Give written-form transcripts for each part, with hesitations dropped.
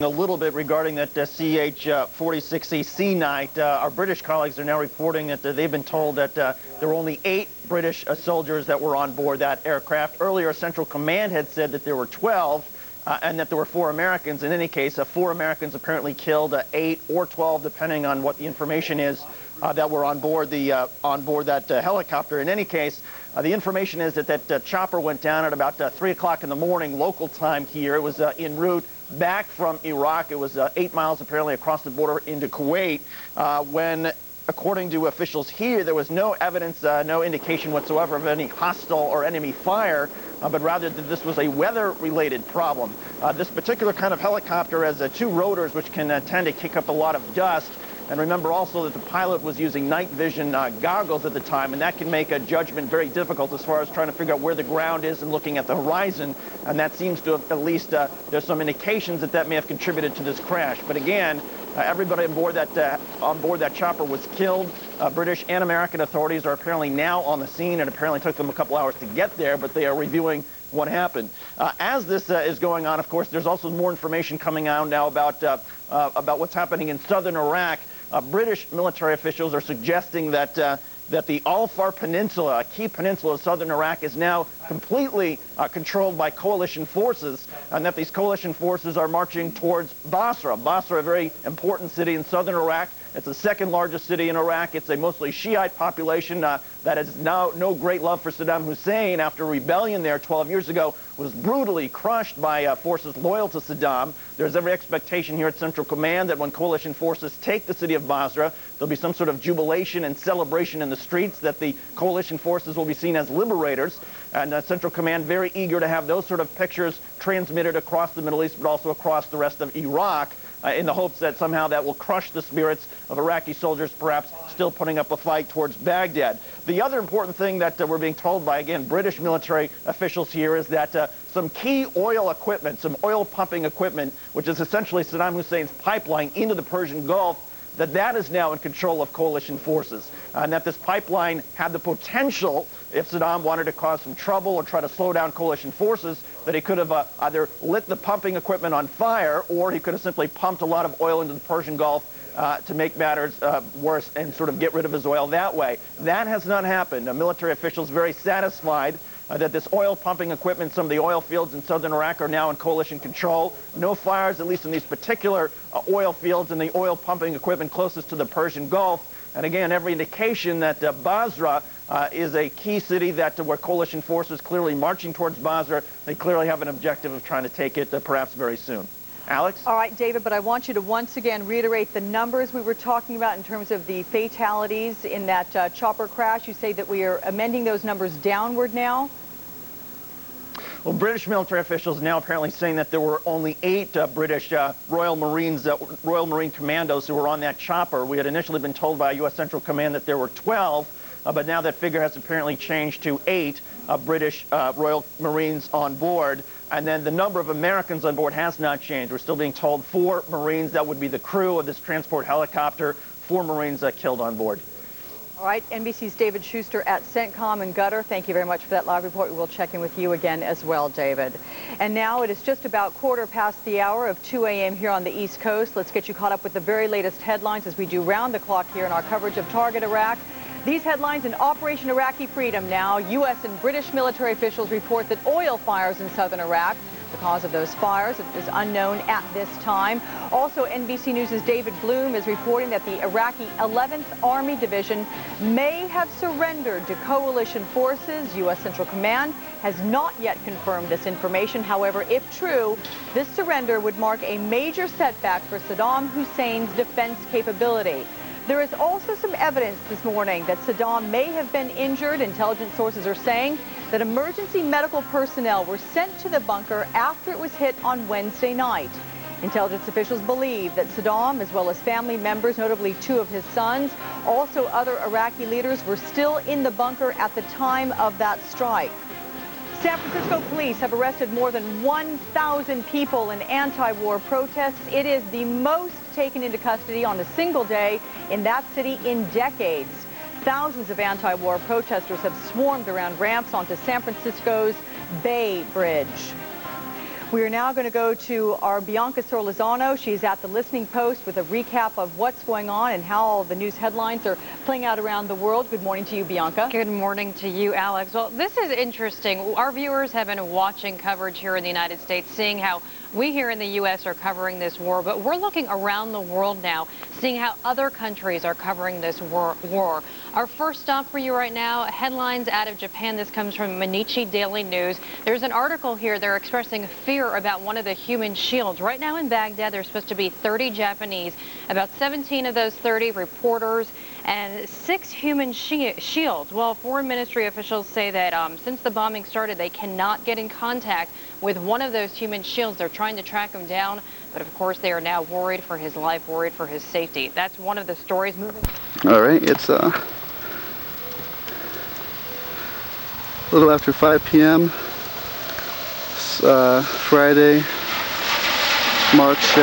A little bit regarding that CH-46EC night. Our British colleagues are now reporting that they've been told that there were only 8 British soldiers that were on board that aircraft. Earlier, Central Command had said that there were 12 and that there were 4 Americans. In any case, 4 Americans apparently killed, 8 or 12, depending on what the information is, that were on board that helicopter. In any case, the information is that that chopper went down at about 3 o'clock in the morning local time here. It was en route back from Iraq. It was 8 miles apparently across the border into Kuwait when, according to officials here, there was no evidence, no indication whatsoever of any hostile or enemy fire, but rather that this was a weather-related problem. This particular kind of helicopter has 2 rotors which can tend to kick up a lot of dust. And remember also that the pilot was using night vision goggles at the time, and that can make a judgment very difficult as far as trying to figure out where the ground is and looking at the horizon. And that seems to have, at least, there's some indications that that may have contributed to this crash. But again, everybody on board that chopper was killed. British and American authorities are apparently now on the scene. It apparently took them a couple hours to get there, but they are reviewing what happened. As this is going on, of course, there's also more information coming out now about what's happening in southern Iraq. British military officials are suggesting that the Al-Far Peninsula, a key peninsula of southern Iraq, is now completely controlled by coalition forces, and that these coalition forces are marching towards Basra. Basra, a very important city in southern Iraq. It's the second largest city in Iraq. It's a mostly Shiite population that has now no great love for Saddam Hussein after rebellion there 12 years ago was brutally crushed by forces loyal to Saddam. There's every expectation here at Central Command that when coalition forces take the city of Basra, there'll be some sort of jubilation and celebration in the streets, that the coalition forces will be seen as liberators. And Central Command very eager to have those sort of pictures transmitted across the Middle East, but also across the rest of Iraq, in the hopes that somehow that will crush the spirits of Iraqi soldiers, perhaps still putting up a fight towards Baghdad. The other important thing that we're being told by, again, British military officials here is that some key oil equipment, some oil pumping equipment, which is essentially Saddam Hussein's pipeline into the Persian Gulf, that is now in control of coalition forces, and that this pipeline had the potential, if Saddam wanted to cause some trouble or try to slow down coalition forces, that he could have either lit the pumping equipment on fire, or he could have simply pumped a lot of oil into the Persian Gulf to make matters worse and sort of get rid of his oil that way. That has not happened. Military officials very satisfied that this oil pumping equipment, some of the oil fields in southern Iraq, are now in coalition control. No fires, at least in these particular oil fields and the oil pumping equipment closest to the Persian Gulf. And again, every indication that Basra is a key city where coalition forces clearly marching towards Basra. They clearly have an objective of trying to take it perhaps very soon. Alex? All right, David, but I want you to once again reiterate the numbers we were talking about in terms of the fatalities in that chopper crash. You say that we are amending those numbers downward now? Well, British military officials now apparently saying that there were only 8 British Royal Marine commandos who were on that chopper. We had initially been told by U.S. Central Command that there were 12, but now that figure has apparently changed to 8 British Royal Marines on board. And then the number of Americans on board has not changed. We're still being told 4 Marines, that would be the crew of this transport helicopter, 4 Marines killed on board. All right, NBC's David Schuster at CENTCOM and Qatar. Thank you very much for that live report. We will check in with you again as well, David. And now it is just about 1/4 of 2 a.m. here on the East Coast. Let's get you caught up with the very latest headlines as we do round the clock here in our coverage of Target Iraq. These headlines in Operation Iraqi Freedom now. U.S. and British military officials report that oil fires in southern Iraq. The cause of those fires is unknown at this time. Also, NBC News' David Bloom is reporting that the Iraqi 11th Army Division may have surrendered to coalition forces. U.S. Central Command has not yet confirmed this information. However, if true, this surrender would mark a major setback for Saddam Hussein's defense capability. There is also some evidence this morning that Saddam may have been injured. Intelligence sources are saying that emergency medical personnel were sent to the bunker after it was hit on Wednesday night. Intelligence officials believe that Saddam, as well as family members, notably 2 of his sons, also other Iraqi leaders, were still in the bunker at the time of that strike. San Francisco police have arrested more than 1,000 people in anti-war protests. It is the most taken into custody on a single day in that city in decades. Thousands of anti-war protesters have swarmed around ramps onto San Francisco's Bay Bridge. We are now going to go to our Bianca Sorlizano. She's at the listening post with a recap of what's going on and how the news headlines are playing out around the world. Good morning to you, Bianca. Good morning to you, Alex. Well, this is interesting. Our viewers have been watching coverage here in the United States, seeing how we here in the U.S. are covering this war, but we're looking around the world now, seeing how other countries are covering this war. Our first stop for you right now, headlines out of Japan. This comes from Mainichi Daily News. There's an article here. They're expressing fear about one of the human shields. Right now in Baghdad, there's supposed to be 30 Japanese, about 17 of those 30 reporters, and 6 human shields. Well, foreign ministry officials say that since the bombing started, they cannot get in contact with one of those human shields. They're trying to track him down, but of course they are now worried for his life, worried for his safety. That's one of the stories moving. All right, it's a little after 5 p.m. It's, Friday, March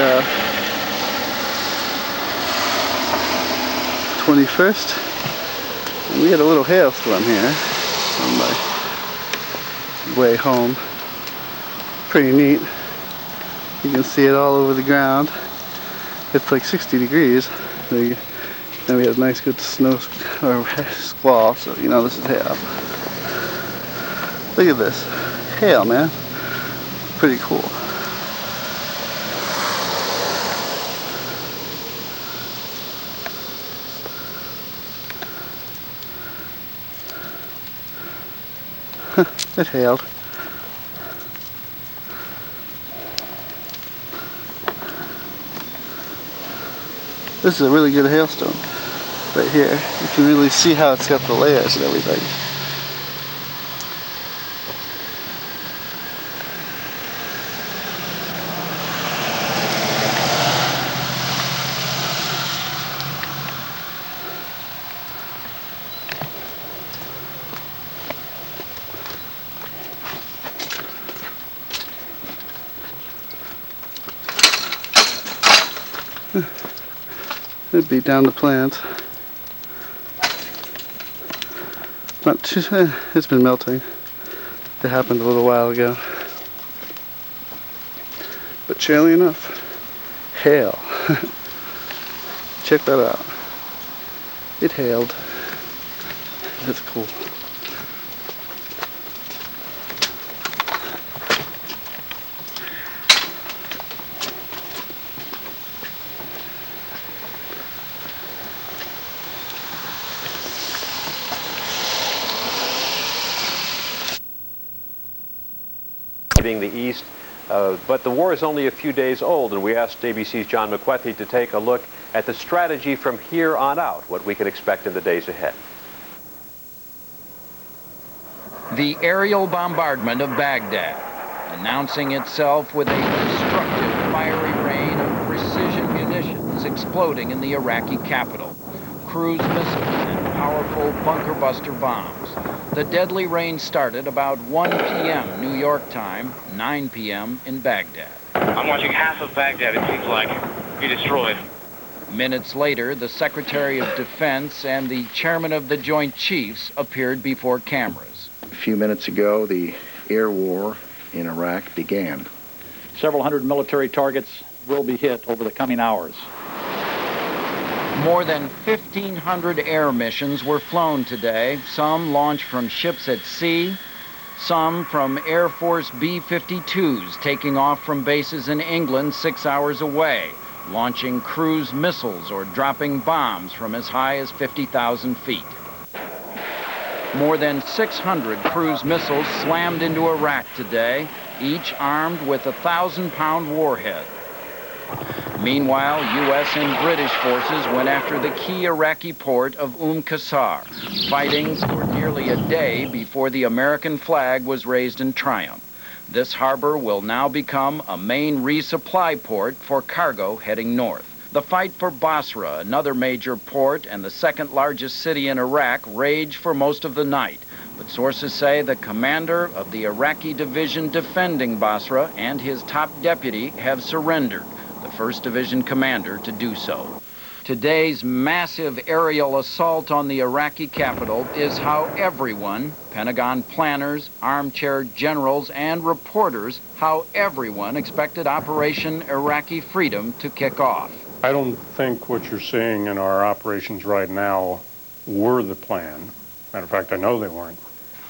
21st. And we had a little hailstorm here on my way home. Pretty neat. You can see it all over the ground. It's like 60 degrees. And we had a nice good snow or squall, so you know this is hail. Look at this. Hail, man. Pretty cool. It hailed. This is a really good hailstone right here. You can really see how it's got the layers and everything. It'd be down the plant. Not too, it's been melting. It happened a little while ago. But surely enough, hail. Check that out. It hailed. That's cool. The east, but the war is only a few days old, and we asked ABC's John McWethy to take a look at the strategy from here on out, what we can expect in the days ahead. The aerial bombardment of Baghdad, announcing itself with a destructive fiery rain of precision munitions exploding in the Iraqi capital, cruise missiles and powerful bunker buster bombs. The deadly rain started about 1 p.m. New York time, 9 p.m. in Baghdad. I'm watching half of Baghdad, it seems like, be destroyed. Minutes later, the Secretary of Defense and the Chairman of the Joint Chiefs appeared before cameras. A few minutes ago, the air war in Iraq began. Several hundred military targets will be hit over the coming hours. More than 1,500 air missions were flown today, some launched from ships at sea, some from Air Force B-52s taking off from bases in England 6 hours away, launching cruise missiles or dropping bombs from as high as 50,000 feet. More than 600 cruise missiles slammed into Iraq today, each armed with a 1,000-pound warhead. Meanwhile, U.S. and British forces went after the key Iraqi port of Qasr, fighting for nearly a day before the American flag was raised in triumph. This harbor will now become a main resupply port for cargo heading north. The fight for Basra, another major port and the second largest city in Iraq, raged for most of the night. But sources say the commander of the Iraqi division defending Basra and his top deputy have surrendered, the 1st Division commander to do so. Today's massive aerial assault on the Iraqi capital is how everyone, Pentagon planners, armchair generals, and reporters, how everyone expected Operation Iraqi Freedom to kick off. I don't think what you're seeing in our operations right now were the plan. Matter of fact, I know they weren't.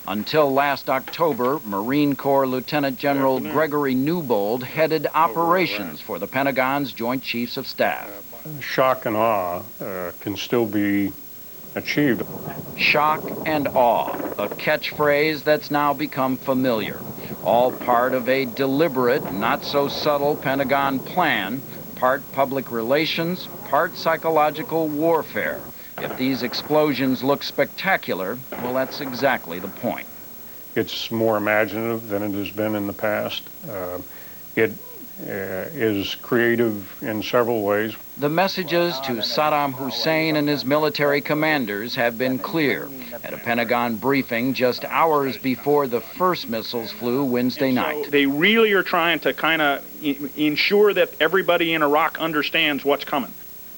Until last October, Marine Corps Lieutenant General Gregory Newbold headed operations for the Pentagon's Joint Chiefs of Staff. Shock and awe can still be achieved. Shock and awe, a catchphrase that's now become familiar. All part of a deliberate, not so subtle Pentagon plan, part public relations, part psychological warfare. If these explosions look spectacular, well, that's exactly the point. It's more imaginative than it has been in the past. It is creative in several ways. The messages to Saddam Hussein and his military commanders have been clear at a Pentagon briefing just hours before the first missiles flew Wednesday night. They really are trying to kind of ensure that everybody in Iraq understands what's coming.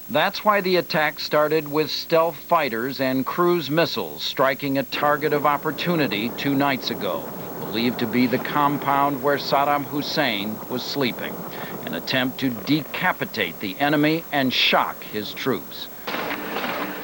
That's why the attack started with stealth fighters and cruise missiles striking a target of opportunity 2 nights ago, believed to be the compound where Saddam Hussein was sleeping, an attempt to decapitate the enemy and shock his troops.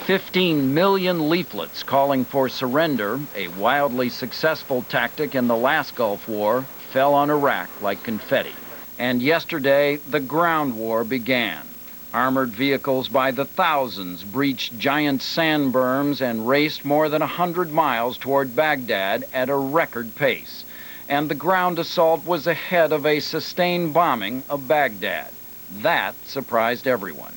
15 million leaflets calling for surrender, a wildly successful tactic in the last Gulf War, fell on Iraq like confetti. And yesterday, the ground war began. Armored vehicles by the thousands breached giant sand berms and raced more than 100 miles toward Baghdad at a record pace. And the ground assault was ahead of a sustained bombing of Baghdad. That surprised everyone.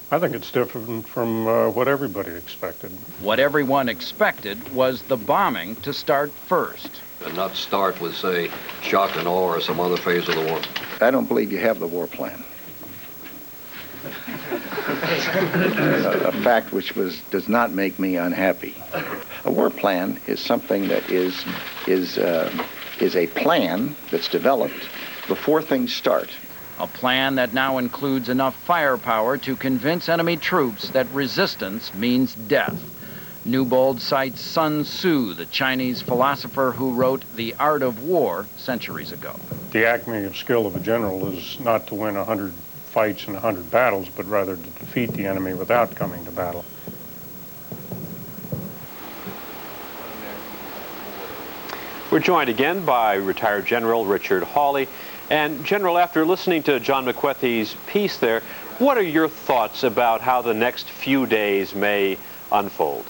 I think it's different from what everybody expected. What everyone expected was the bombing to start first. And not start with, say, shock and awe or some other phase of the war. I don't believe you have the war plan. A fact which does not make me unhappy. A war plan is something that is a plan that's developed before things start. A plan that now includes enough firepower to convince enemy troops that resistance means death. Newbold cites Sun Tzu, the Chinese philosopher who wrote The Art of War centuries ago. The acme of skill of a general is not to win 100 fights and 100 battles, but rather to defeat the enemy without coming to battle. We're joined again by retired General Richard Hawley. And General, after listening to John McWethy's piece there, what are your thoughts about how the next few days may unfold?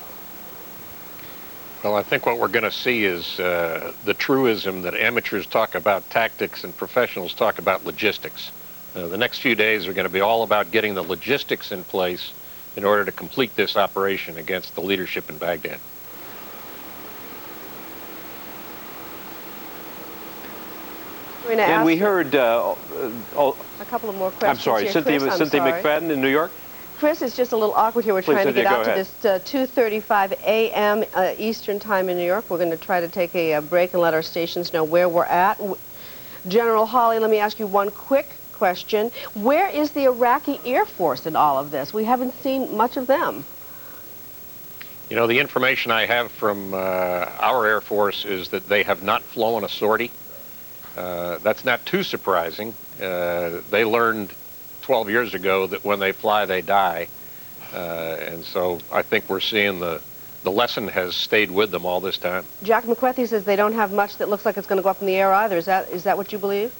Well, I think what we're going to see is the truism that amateurs talk about tactics and professionals talk about logistics. The next few days are going to be all about getting the logistics in place in order to complete this operation against the leadership in Baghdad. And we heard a couple of more questions. I'm sorry, here. Cynthia Chris, McFadden in New York? Chris, it's just a little awkward here. We're Please, trying to Cynthia, get out go to this 2:35 a.m. Eastern time in New York. We're going to try to take a break and let our stations know where we're at. General Hawley, let me ask you one quick question. Where is the Iraqi Air Force in all of this? We haven't seen much of them. You know, the information I have from our Air Force is that they have not flown a sortie. That's not too surprising. They learned 12 years ago that when they fly, they die. And so I think we're seeing the lesson has stayed with them all this time. Jack McWethy says they don't have much that looks like it's going to go up in the air either. Is that what you believe?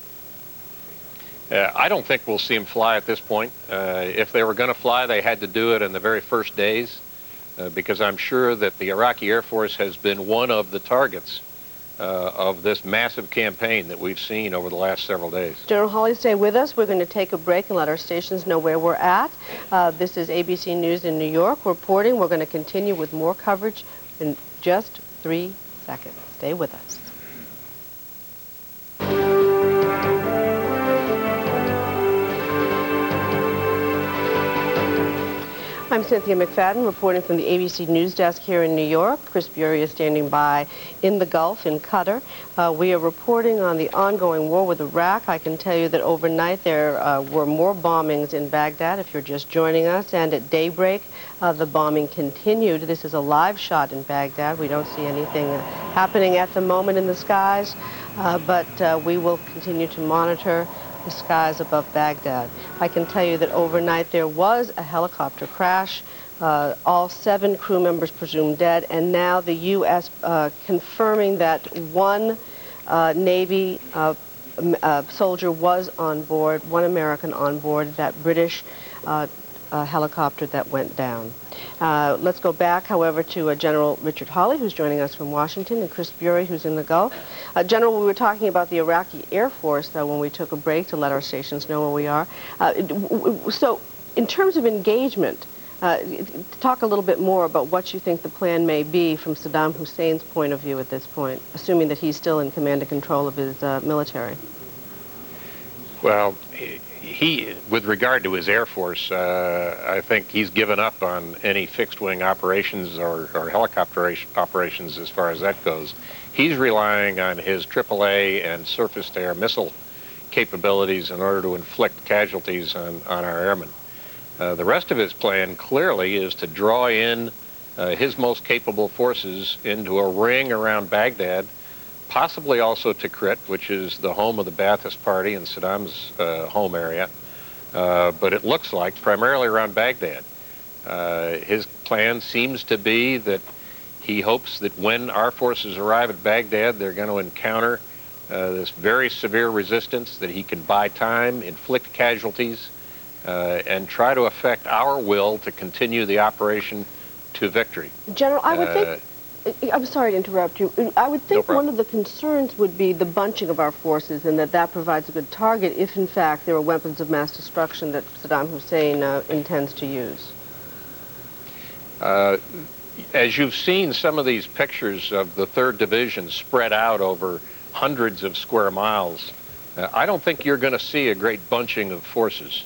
I don't think we'll see them fly at this point. If they were going to fly, they had to do it in the very first days, because I'm sure that the Iraqi Air Force has been one of the targets of this massive campaign that we've seen over the last several days. General Hawley, stay with us. We're going to take a break and let our stations know where we're at. This is ABC News in New York reporting. We're going to continue with more coverage in just 3 seconds. Stay with us. I'm Cynthia McFadden, reporting from the ABC News Desk here in New York. Chris Bury is standing by in the Gulf in Qatar. We are reporting on the ongoing war with Iraq. I can tell you that overnight there were more bombings in Baghdad, if you're just joining us, and at daybreak the bombing continued. This is a live shot in Baghdad. We don't see anything happening at the moment in the skies, but we will continue to monitor the skies above Baghdad. I can tell you that overnight there was a helicopter crash, all 7 crew members presumed dead, and now the U.S. Confirming that one Navy soldier was on board, one American on board that British helicopter that went down. Let's go back, however, to General Richard Hawley, who's joining us from Washington, and Chris Bury, who's in the Gulf. General, we were talking about the Iraqi Air Force when we took a break to let our stations know where we are. So, in terms of engagement, talk a little bit more about what you think the plan may be from Saddam Hussein's point of view at this point, assuming that he's still in command and control of his military. Well, with regard to his Air Force, I think he's given up on any fixed-wing operations or helicopter operations as far as that goes. He's relying on his AAA and surface-to-air missile capabilities in order to inflict casualties on our airmen. The rest of his plan clearly is to draw in his most capable forces into a ring around Baghdad, possibly also Tikrit, which is the home of the Ba'athist Party and Saddam's home area, but it looks like primarily around Baghdad. His plan seems to be that he hopes that when our forces arrive at Baghdad, they're going to encounter this very severe resistance, that he can buy time, inflict casualties, and try to affect our will to continue the operation to victory. General, I would think... I'm sorry to interrupt you. I would think one of the concerns would be the bunching of our forces, and that provides a good target if, in fact, there are weapons of mass destruction that Saddam Hussein intends to use. As you've seen some of these pictures of the 3rd Division spread out over hundreds of square miles, I don't think you're going to see a great bunching of forces.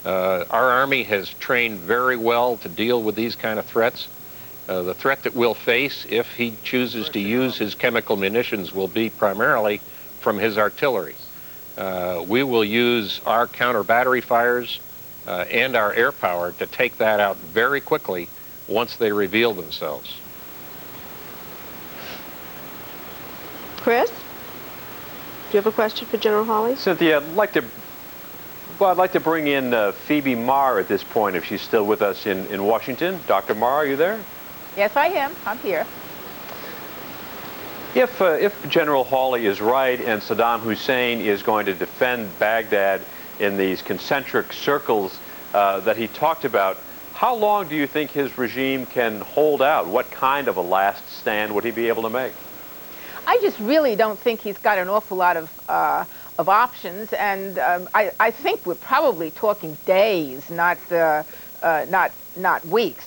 Our Army has trained very well to deal with these kind of threats. The threat that we'll face if he chooses to use his chemical munitions will be primarily from his artillery. We will use our counter-battery fires and our air power to take that out very quickly once they reveal themselves. Chris? Do you have a question for General Hawley? Cynthia, I'd like to bring in Phoebe Marr at this point, if she's still with us in Washington. Dr. Marr, are you there? Yes, I am. I'm here. If General Hawley is right and Saddam Hussein is going to defend Baghdad in these concentric circles that he talked about, how long do you think his regime can hold out? What kind of a last stand would he be able to make? I just really don't think he's got an awful lot of options, and I think we're probably talking days, not weeks.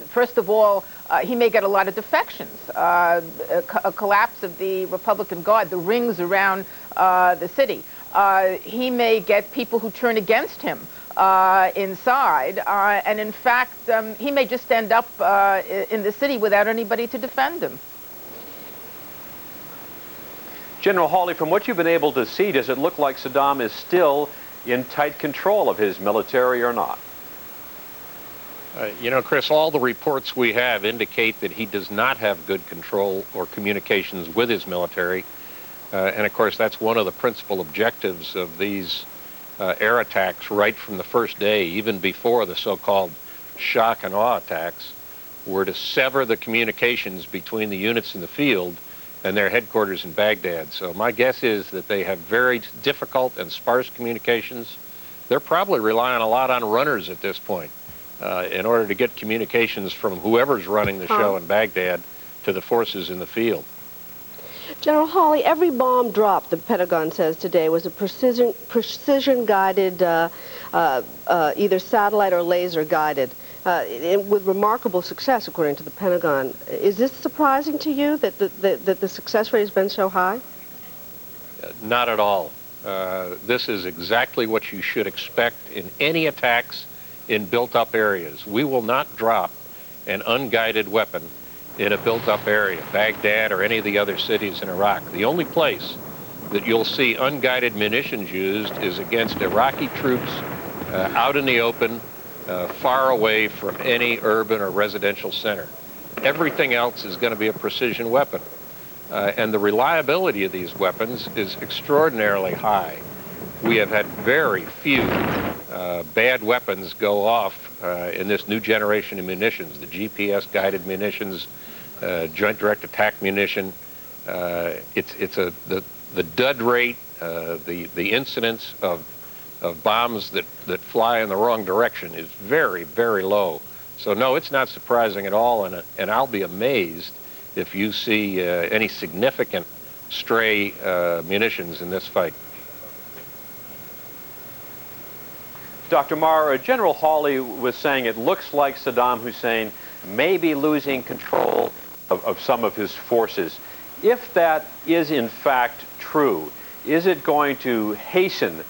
First of all, he may get a lot of defections. A collapse of the Republican Guard, the rings around the city. He may get people who turn against him inside, and in fact, he may just end up in the city without anybody to defend him. General Hawley, from what you've been able to see, does it look like Saddam is still in tight control of his military or not? You know, Chris, all the reports we have indicate that he does not have good control or communications with his military. And of course, that's one of the principal objectives of these air attacks right from the first day, even before the so-called shock and awe attacks, were to sever the communications between the units in the field and their headquarters in Baghdad. So my guess is that they have very difficult and sparse communications. They're probably relying a lot on runners at this point in order to get communications from whoever's running the show in Baghdad to the forces in the field. General Hawley, every bomb dropped, the Pentagon says today, was a precision-guided, either satellite or laser-guided, with remarkable success, according to the Pentagon. Is this surprising to you, that the success rate has been so high? Not at all. This is exactly what you should expect in any attacks in built-up areas. We will not drop an unguided weapon in a built-up area, Baghdad or any of the other cities in Iraq. The only place that you'll see unguided munitions used is against Iraqi troops out in the open, far away from any urban or residential center. Everything else is going to be a precision weapon. And the reliability of these weapons is extraordinarily high. We have had very few bad weapons go off in this new generation of munitions, the GPS-guided munitions, joint direct attack munition. The dud rate, the incidence of bombs that fly in the wrong direction is very, very low. So no, it's not surprising at all, and I'll be amazed if you see any significant stray munitions in this fight. Dr. Marr, General Hawley was saying it looks like Saddam Hussein may be losing control of some of his forces. If that is in fact true, is it going to hasten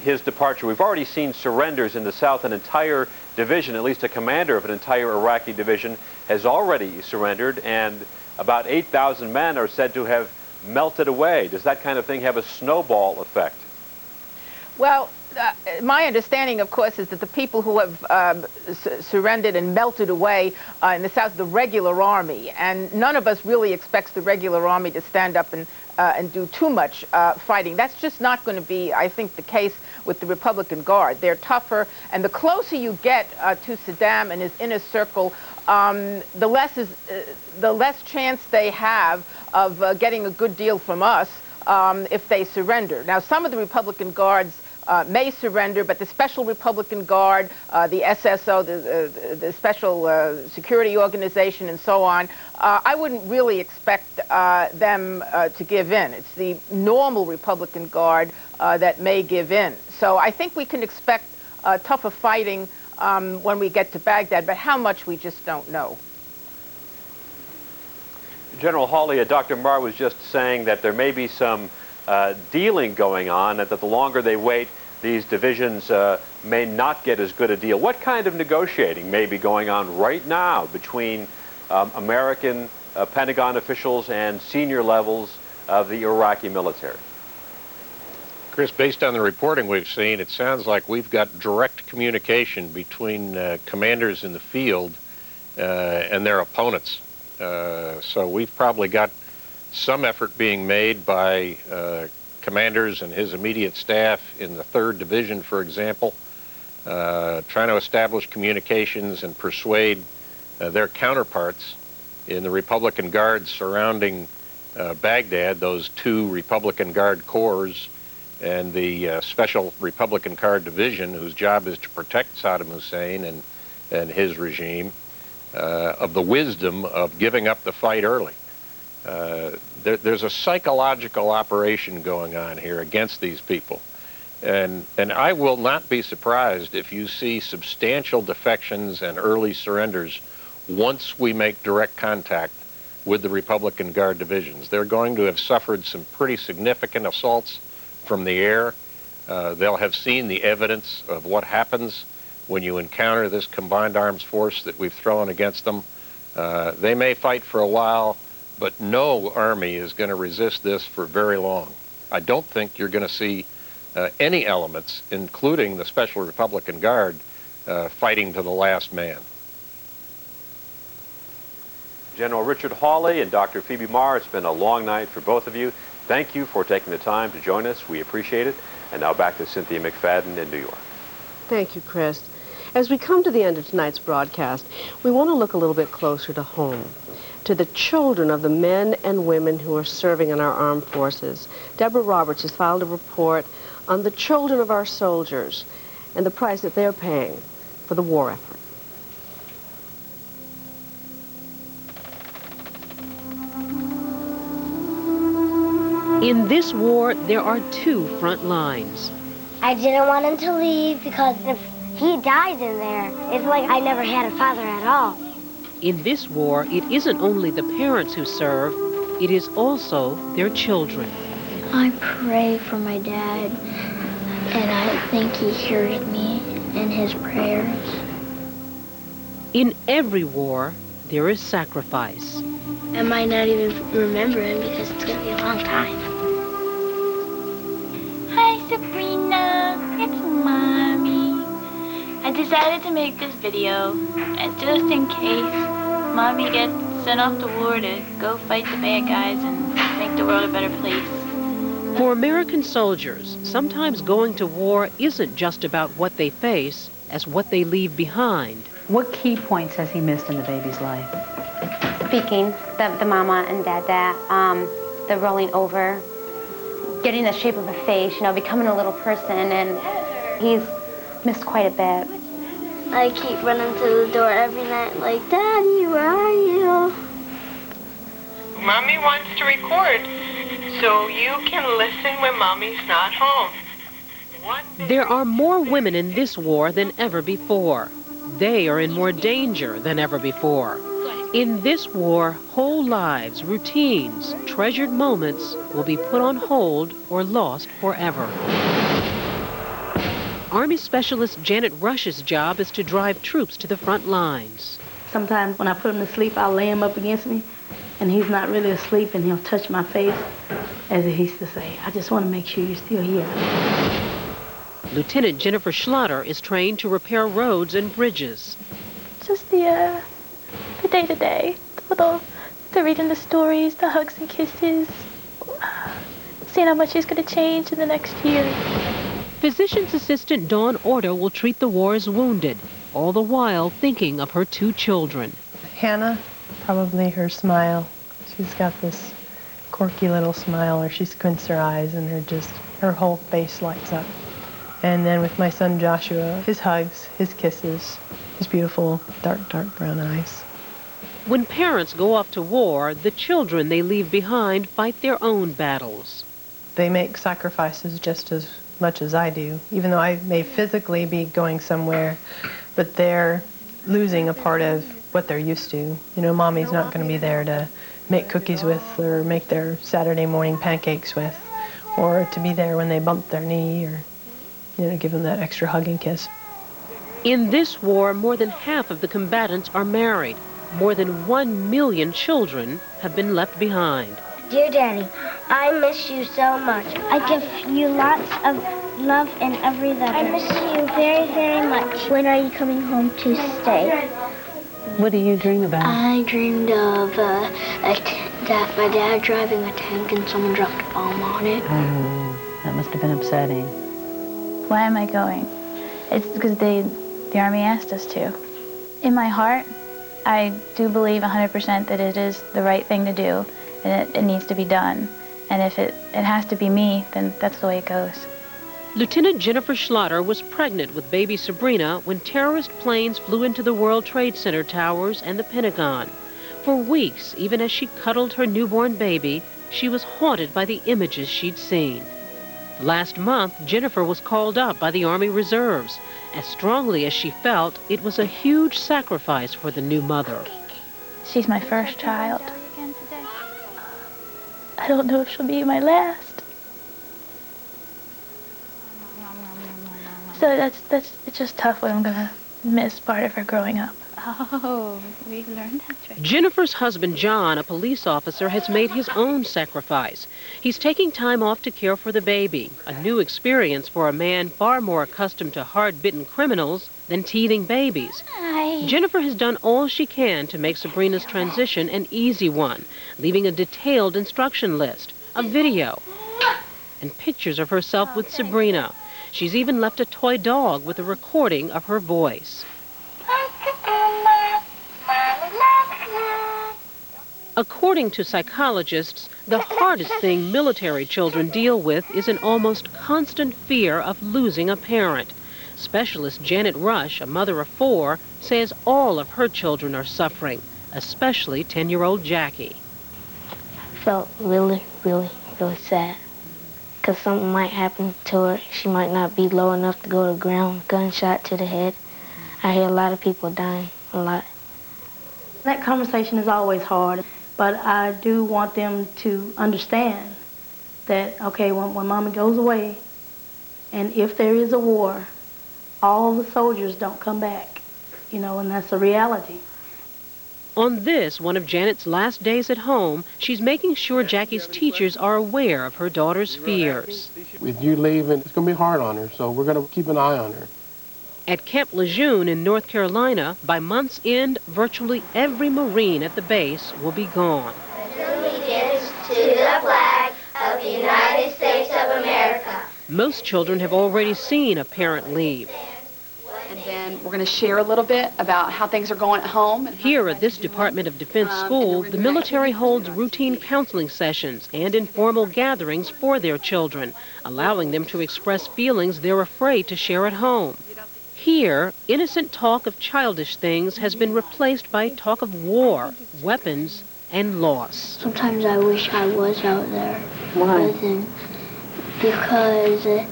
his departure? We've already seen surrenders in the south. An entire division, at least a commander of an entire Iraqi division, has already surrendered, and about 8,000 men are said to have melted away. Does that kind of thing have a snowball effect? Well, my understanding, of course, is that the people who have surrendered and melted away in the South, the regular army, and none of us really expects the regular army to stand up and do too much fighting. That's just not going to be, I think, the case with the Republican Guard. They're tougher, and the closer you get to Saddam and his inner circle, the less chance they have of getting a good deal from us if they surrender. Now, some of the Republican Guards may surrender, but the Special Republican Guard, the SSO, the Special Security Organization, and so on, I wouldn't really expect them to give in. It's the normal Republican Guard that may give in. So I think we can expect tougher fighting when we get to Baghdad, but how much we just don't know. General Hawley, Dr. Marr was just saying that there may be some dealing going on, and that the longer they wait, these divisions may not get as good a deal. What kind of negotiating may be going on right now between American Pentagon officials and senior levels of the Iraqi military? Chris, based on the reporting we've seen, it sounds like we've got direct communication between commanders in the field and their opponents. So we've probably got some effort being made by commanders and his immediate staff in the 3rd Division, for example, trying to establish communications and persuade their counterparts in the Republican Guard surrounding Baghdad, those 2 Republican Guard corps, and the Special Republican Guard Division, whose job is to protect Saddam Hussein and his regime, of the wisdom of giving up the fight early. There's a psychological operation going on here against these people. And I will not be surprised if you see substantial defections and early surrenders once we make direct contact with the Republican Guard divisions. They're going to have suffered some pretty significant assaults from the air. They'll have seen the evidence of what happens when you encounter this combined arms force that we've thrown against them. They may fight for a while, but no army is going to resist this for very long. I don't think you're going to see any elements, including the Special Republican Guard, fighting to the last man. General Richard Hawley and Dr. Phoebe Marr, it's been a long night for both of you. Thank you for taking the time to join us. We appreciate it. And now back to Cynthia McFadden in New York. Thank you, Chris. As we come to the end of tonight's broadcast, we want to look a little bit closer to home, to the children of the men and women who are serving in our armed forces. Deborah Roberts has filed a report on the children of our soldiers and the price that they're paying for the war effort. In this war, there are 2 front lines. I didn't want him to leave because if he dies in there, it's like I never had a father at all. In this war, it isn't only the parents who serve, it is also their children. I pray for my dad, and I think he hears me. in his prayers. In every war, there is sacrifice. I might not even remember him because it's going to be a long time. Hi, Sabrina. It's Mommy. I decided to make this video, and just in case Mommy gets sent off to war to go fight the bad guys and make the world a better place. For American soldiers, sometimes going to war isn't just about what they face, as what they leave behind. What key points has he missed in the baby's life? Speaking, the mama and dada, the rolling over, getting the shape of a face, you know, becoming a little person, and he's missed quite a bit. I keep running to the door every night like, Daddy, where are you? Mommy wants to record, so you can listen when Mommy's not home. There are more women in this war than ever before. They are in more danger than ever before. In this war, whole lives, routines, treasured moments will be put on hold or lost forever. Army Specialist Janet Rush's job is to drive troops to the front lines. Sometimes when I put him to sleep, I'll lay him up against me, and he's not really asleep, and he'll touch my face, as he used to say, I just want to make sure you're still here. Lieutenant Jennifer Schlatter is trained to repair roads and bridges. Just the day-to-day, the reading the stories, the hugs and kisses, seeing how much he's going to change in the next year. Physician's assistant Dawn Ordo will treat the war's wounded, all the while thinking of her two children. Hannah, probably her smile. She's got this quirky little smile where she squints her eyes and her whole face lights up. And then with my son Joshua, his hugs, his kisses, his beautiful dark brown eyes. When parents go off to war, the children they leave behind fight their own battles. They make sacrifices just as much as I do, even though I may physically be going somewhere, but they're losing a part of what they're used to. You know, Mommy's not going to be there to make cookies with or make their Saturday morning pancakes with, or to be there when they bump their knee or, you know, give them that extra hug and kiss. In this war, more than half of the combatants are married. More than 1 million children have been left behind. Dear Daddy, I miss you so much. I give you lots of love and every letter. I miss you very, very much. When are you coming home to stay? What do you dream about? I dreamed of that my dad driving a tank and someone dropped a bomb on it. Oh, that must have been upsetting. Why am I going? It's because the Army asked us to. In my heart, I do believe 100% that it is the right thing to do, and it needs to be done. And if it has to be me, then that's the way it goes. Lieutenant Jennifer Schlatter was pregnant with baby Sabrina when terrorist planes flew into the World Trade Center towers and the Pentagon. For weeks, even as she cuddled her newborn baby, she was haunted by the images she'd seen. Last month, Jennifer was called up by the Army Reserves. As strongly as she felt, it was a huge sacrifice for the new mother. She's my first child. I don't know if she'll be my last. So it's just tough when I'm gonna miss part of her growing up. Oh, we've learned that trick. Jennifer's husband, John, a police officer, has made his own sacrifice. He's taking time off to care for the baby, a new experience for a man far more accustomed to hard-bitten criminals than teething babies. Hi. Jennifer has done all she can to make Sabrina's transition an easy one, leaving a detailed instruction list, a video, and pictures of herself with Sabrina. She's even left a toy dog with a recording of her voice. According to psychologists, the hardest thing military children deal with is an almost constant fear of losing a parent. Specialist Janet Rush, a mother of 4, says all of her children are suffering, especially 10-year-old Jackie. Felt really, really, really sad. Because something might happen to her. She might not be low enough to go to the ground, gunshot to the head. I hear a lot of people dying, a lot. That conversation is always hard, but I do want them to understand that, okay, when Mommy goes away, and if there is a war, all the soldiers don't come back, you know, and that's a reality. On this, one of Janet's last days at home, she's making sure Jackie's teachers are aware of her daughter's fears. With you leaving, it's going to be hard on her, so we're going to keep an eye on her. At Camp Lejeune in North Carolina, by month's end, virtually every Marine at the base will be gone. Allegiance to the flag of the United States of America. Most children have already seen a parent leave. And then we're going to share a little bit about how things are going at home. Here at this Department of Defense school, the military holds routine counseling sessions and informal gatherings for their children, allowing them to express feelings they're afraid to share at home. Here, innocent talk of childish things has been replaced by talk of war, weapons, and loss. Sometimes I wish I was out there Why? with him, because if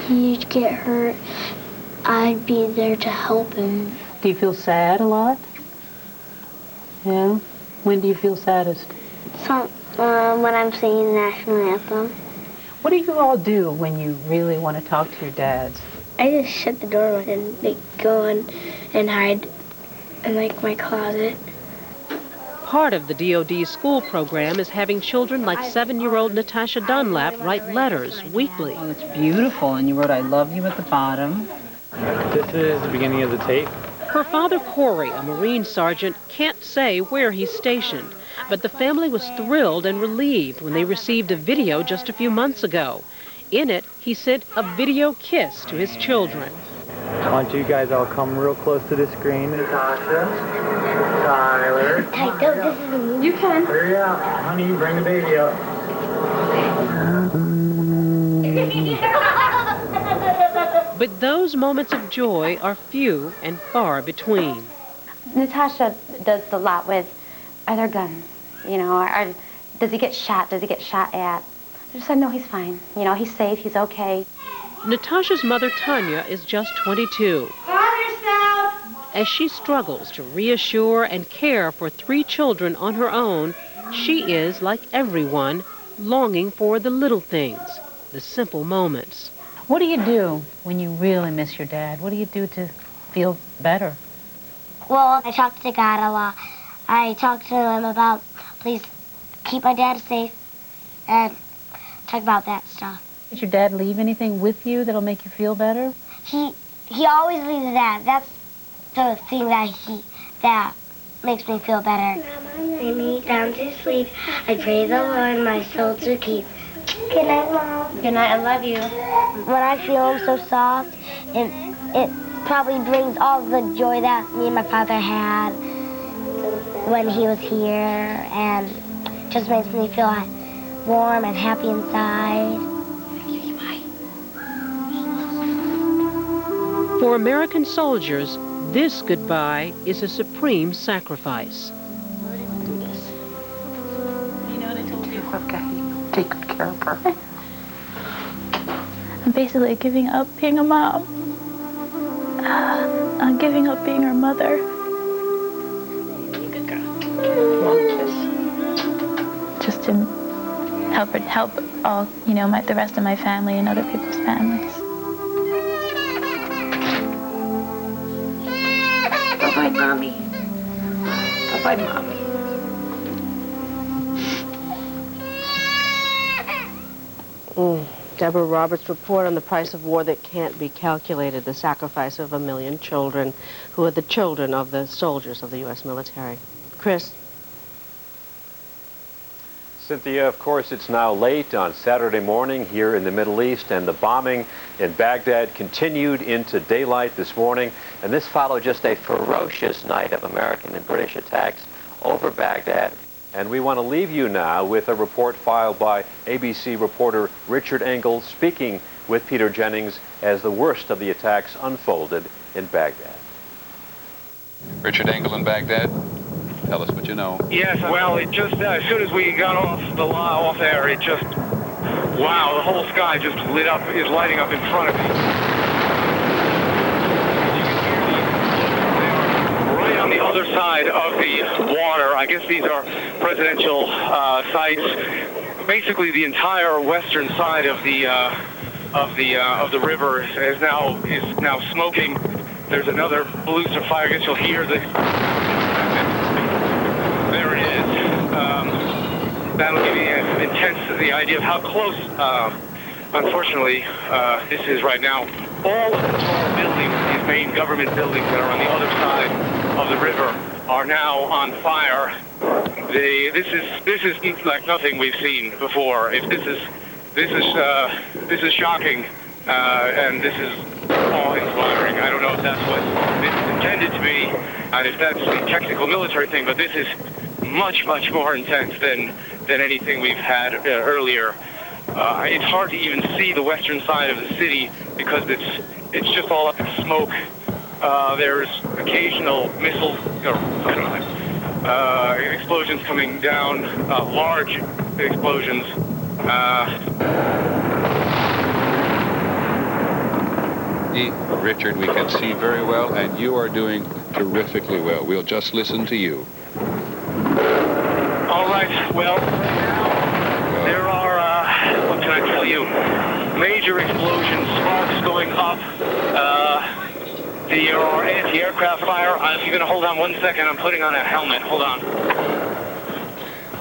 he'd get hurt, I'd be there to help him. Do you feel sad a lot? Yeah? When do you feel saddest? When I'm singing the national anthem. What do you all do when you really want to talk to your dads? I just shut the door and go and hide in my closet. Part of the DoD school program is having children like 7-year-old Natasha Dunlap write letters weekly. Oh, it's beautiful, and you wrote "I love you" at the bottom. This is the beginning of the tape. Her father, Corey, a Marine sergeant, can't say where he's stationed, but the family was thrilled and relieved when they received a video just a few months ago. In it, he sent a video kiss to his children. I want you guys all come real close to the screen. Natasha, Tyler. You can. Hurry up. Honey, bring the baby up. But those moments of joy are few and far between. Natasha does a lot with, are there guns? You know, does he get shot? Does he get shot at? I just said, no, he's fine. You know, he's safe, he's okay. Natasha's mother, Tanya, is just 22. As she struggles to reassure and care for 3 children on her own, she is, like everyone, longing for the little things, the simple moments. What do you do when you really miss your dad? What do you do to feel better? Well, I talk to God a lot. I talk to him about, please keep my dad safe, and talk about that stuff. Did your dad leave anything with you that'll make you feel better? He always leaves that. That's the thing that makes me feel better. Mama, lay me down to sleep. I pray the Lord my soul to keep. Good night, Mom. Good night, I love you. When I feel him so soft, it probably brings all the joy that me and my father had when he was here, and just makes me feel warm and happy inside. For American soldiers, this goodbye is a supreme sacrifice. You know what I told you? Okay, take good care of her. I'm basically giving up being a mom. I'm giving up being her mother. Good girl. Come on, kiss. Just to help all, you know, the rest of my family and other people's families. Bye-bye, Mommy. Bye-bye, Mommy. Deborah Roberts' report on the price of war that can't be calculated, the sacrifice of 1 million children who are the children of the soldiers of the U.S. military. Chris? Cynthia, of course, it's now late on Saturday morning here in the Middle East, and the bombing in Baghdad continued into daylight this morning, and this followed just a ferocious night of American and British attacks over Baghdad. And we want to leave you now with a report filed by ABC reporter Richard Engel speaking with Peter Jennings as the worst of the attacks unfolded in Baghdad. Richard Engel in Baghdad, tell us what you know. Yes, well, it just, as soon as we got off air, it just, wow, the whole sky just is lighting up in front of me. Right on the other side of the water, I guess these are presidential sites. Basically, the entire western side of the of the river is now smoking. There's another balloon of fire. I guess you'll hear the. There it is. That'll give you the idea of how close. Unfortunately, this is right now. All of the tall buildings, these main government buildings that are on the other side of the river, are now on fire. This is like nothing we've seen before. If this is shocking, and this is awe-inspiring. I don't know if that's what this is intended to be, and if that's a technical military thing, but this is much more intense than anything we've had earlier. It's hard to even see the western side of the city because it's just all up in smoke. There's occasional missiles, explosions coming down, large explosions. Richard, we can see very well, and you are doing terrifically well. We'll just listen to you. All right. Well, there are, what can I tell you? Major explosions, sparks going up. There are anti-aircraft fire. If you're going to hold on 1 second, I'm putting on a helmet. Hold on.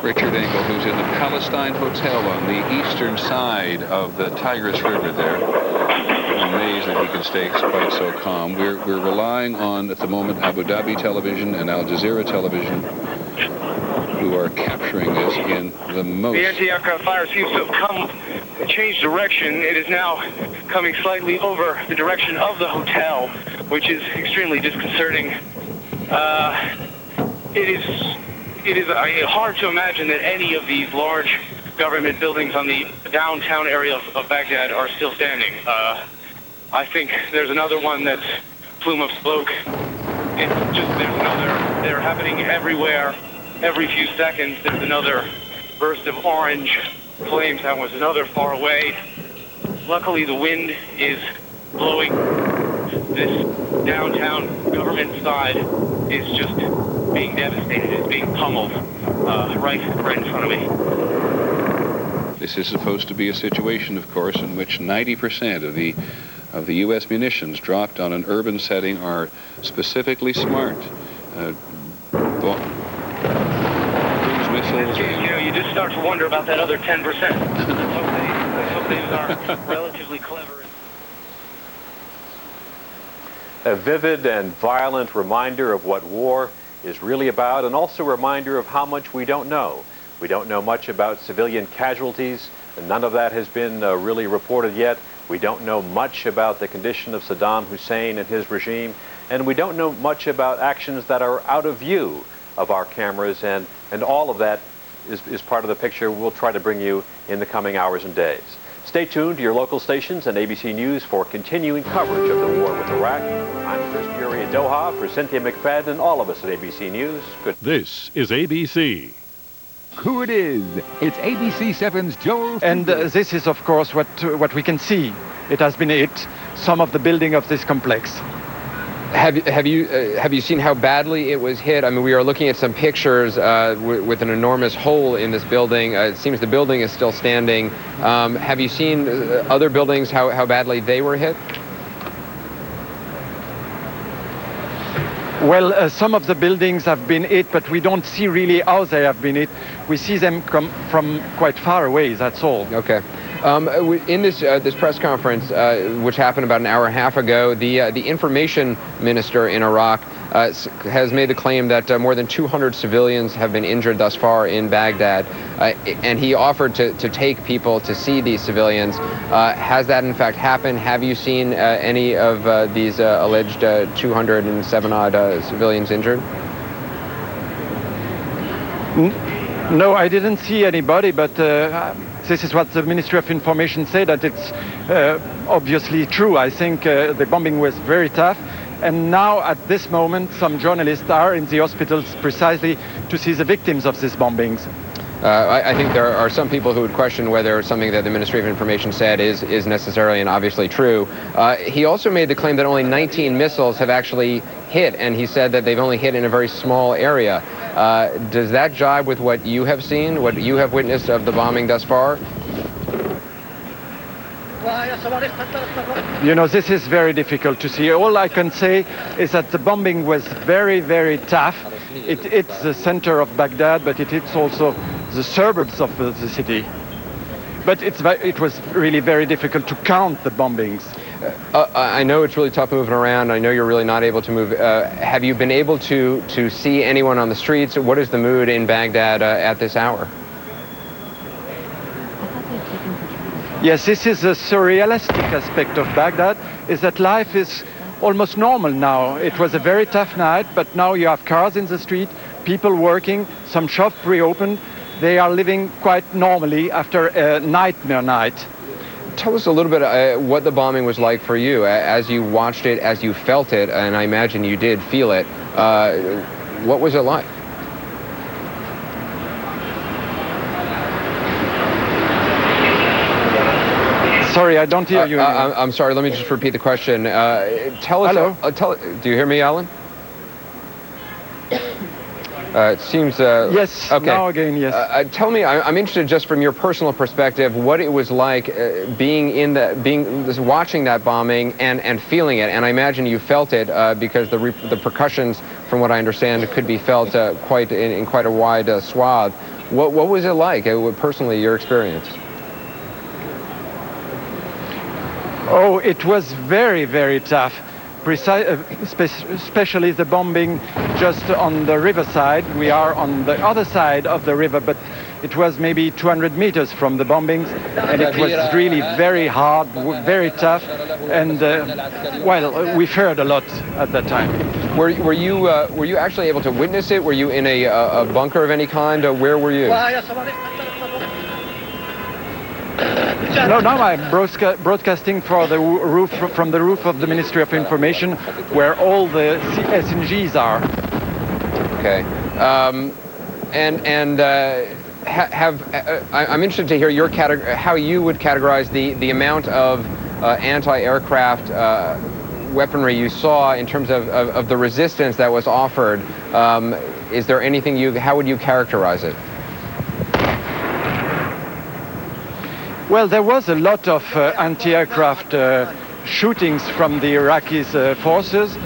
Richard Engel, who's in the Palestine Hotel on the eastern side of the Tigris River there. I'm amazed that he can stay quite so calm. We're relying on, at the moment, Abu Dhabi television and Al Jazeera television, who are capturing this in the most... The anti-aircraft fire seems to have changed direction. It is now coming slightly over the direction of the hotel, which is extremely disconcerting. It is hard to imagine that any of these large government buildings on the downtown area of Baghdad are still standing. I think there's another one that's plume of smoke. It's just, there's another, they're happening everywhere. Every few seconds, there's another burst of orange flames. That was another far away. Luckily, the wind is blowing. This downtown government side is just being devastated. It's being pummeled right in front of me. This is supposed to be a situation, of course, in which 90% of the U.S. munitions dropped on an urban setting are specifically smart. Cruise missiles. You just start to wonder about that other 10%. Let's hope they are relatively clever. A vivid and violent reminder of what war is really about, and also a reminder of how much we don't know. We don't know much about civilian casualties, and none of that has been really reported yet. We don't know much about the condition of Saddam Hussein and his regime, and we don't know much about actions that are out of view of our cameras, and all of that is part of the picture we'll try to bring you in the coming hours and days. Stay tuned to your local stations and ABC News for continuing coverage of the war with Iraq. I'm Chris Fury in Doha for Cynthia McFadden and all of us at ABC News. Good. This is ABC. Who it is? It's ABC7's Joel. And this is, of course, what we can see. It has been hit, some of the building of this complex. Have you seen how badly it was hit? I mean, we are looking at some pictures with an enormous hole in this building. It seems the building is still standing. Have you seen other buildings, how badly they were hit? Well, some of the buildings have been hit, but we don't see really how they have been hit. We see them come from quite far away, that's all. Okay. In this press conference, which happened about an hour and a half ago, the information minister in Iraq has made the claim that more than 200 civilians have been injured thus far in Baghdad, and he offered to take people to see these civilians. Has that in fact happened? Have you seen any of these alleged 207-odd civilians injured? No, I didn't see anybody, but this is what the Ministry of Information said, that it's obviously true. I think the bombing was very tough. And now, at this moment, some journalists are in the hospitals precisely to see the victims of these bombings. I think there are some people who would question whether something that the Ministry of Information said is necessarily and obviously true. He also made the claim that only 19 missiles have actually hit, and he said that they've only hit in a very small area. Does that jibe with what you have seen, what you have witnessed of the bombing thus far? Well, You know, this is very difficult to see. All I can say is that the bombing was very, very tough. It hits the center of Baghdad, but it hits also the suburbs of the city. But it was really very difficult to count the bombings. I know it's really tough moving around. I know you're really not able to move. Have you been able to see anyone on the streets? What is the mood in Baghdad at this hour? Yes, this is a surrealistic aspect of Baghdad, is that life is almost normal now. It was a very tough night, but now you have cars in the street, people working, some shops reopened. They are living quite normally after a nightmare night. Tell us a little bit what the bombing was like for you as you watched it, as you felt it, and I imagine you did feel it. What was it like? Sorry, I don't hear you. I'm sorry, let me just repeat the question. Tell us. Hello? Do you hear me, Alan? It seems... yes, okay. Now again, yes. Tell me, I'm interested just from your personal perspective, what it was like watching that bombing and feeling it. And I imagine you felt it because the repercussions, from what I understand, could be felt in quite a wide swath. What was it like, personally, your experience? Oh, it was very, very tough. Especially the bombing just on the riverside. We are on the other side of the river, but it was maybe 200 meters from the bombings, and it was really very hard, very tough, and well, we feared a lot at that time. Were you actually able to witness it? Were you in a bunker of any kind? Where were you? No, now I'm broadcasting from the roof of the Ministry of Information, where all the SNGs are. Okay, I'm interested to hear how you would categorize the amount of anti-aircraft weaponry you saw in terms of the resistance that was offered. Is there anything how would you characterize it? Well, there was a lot of anti-aircraft shootings from the Iraqi forces,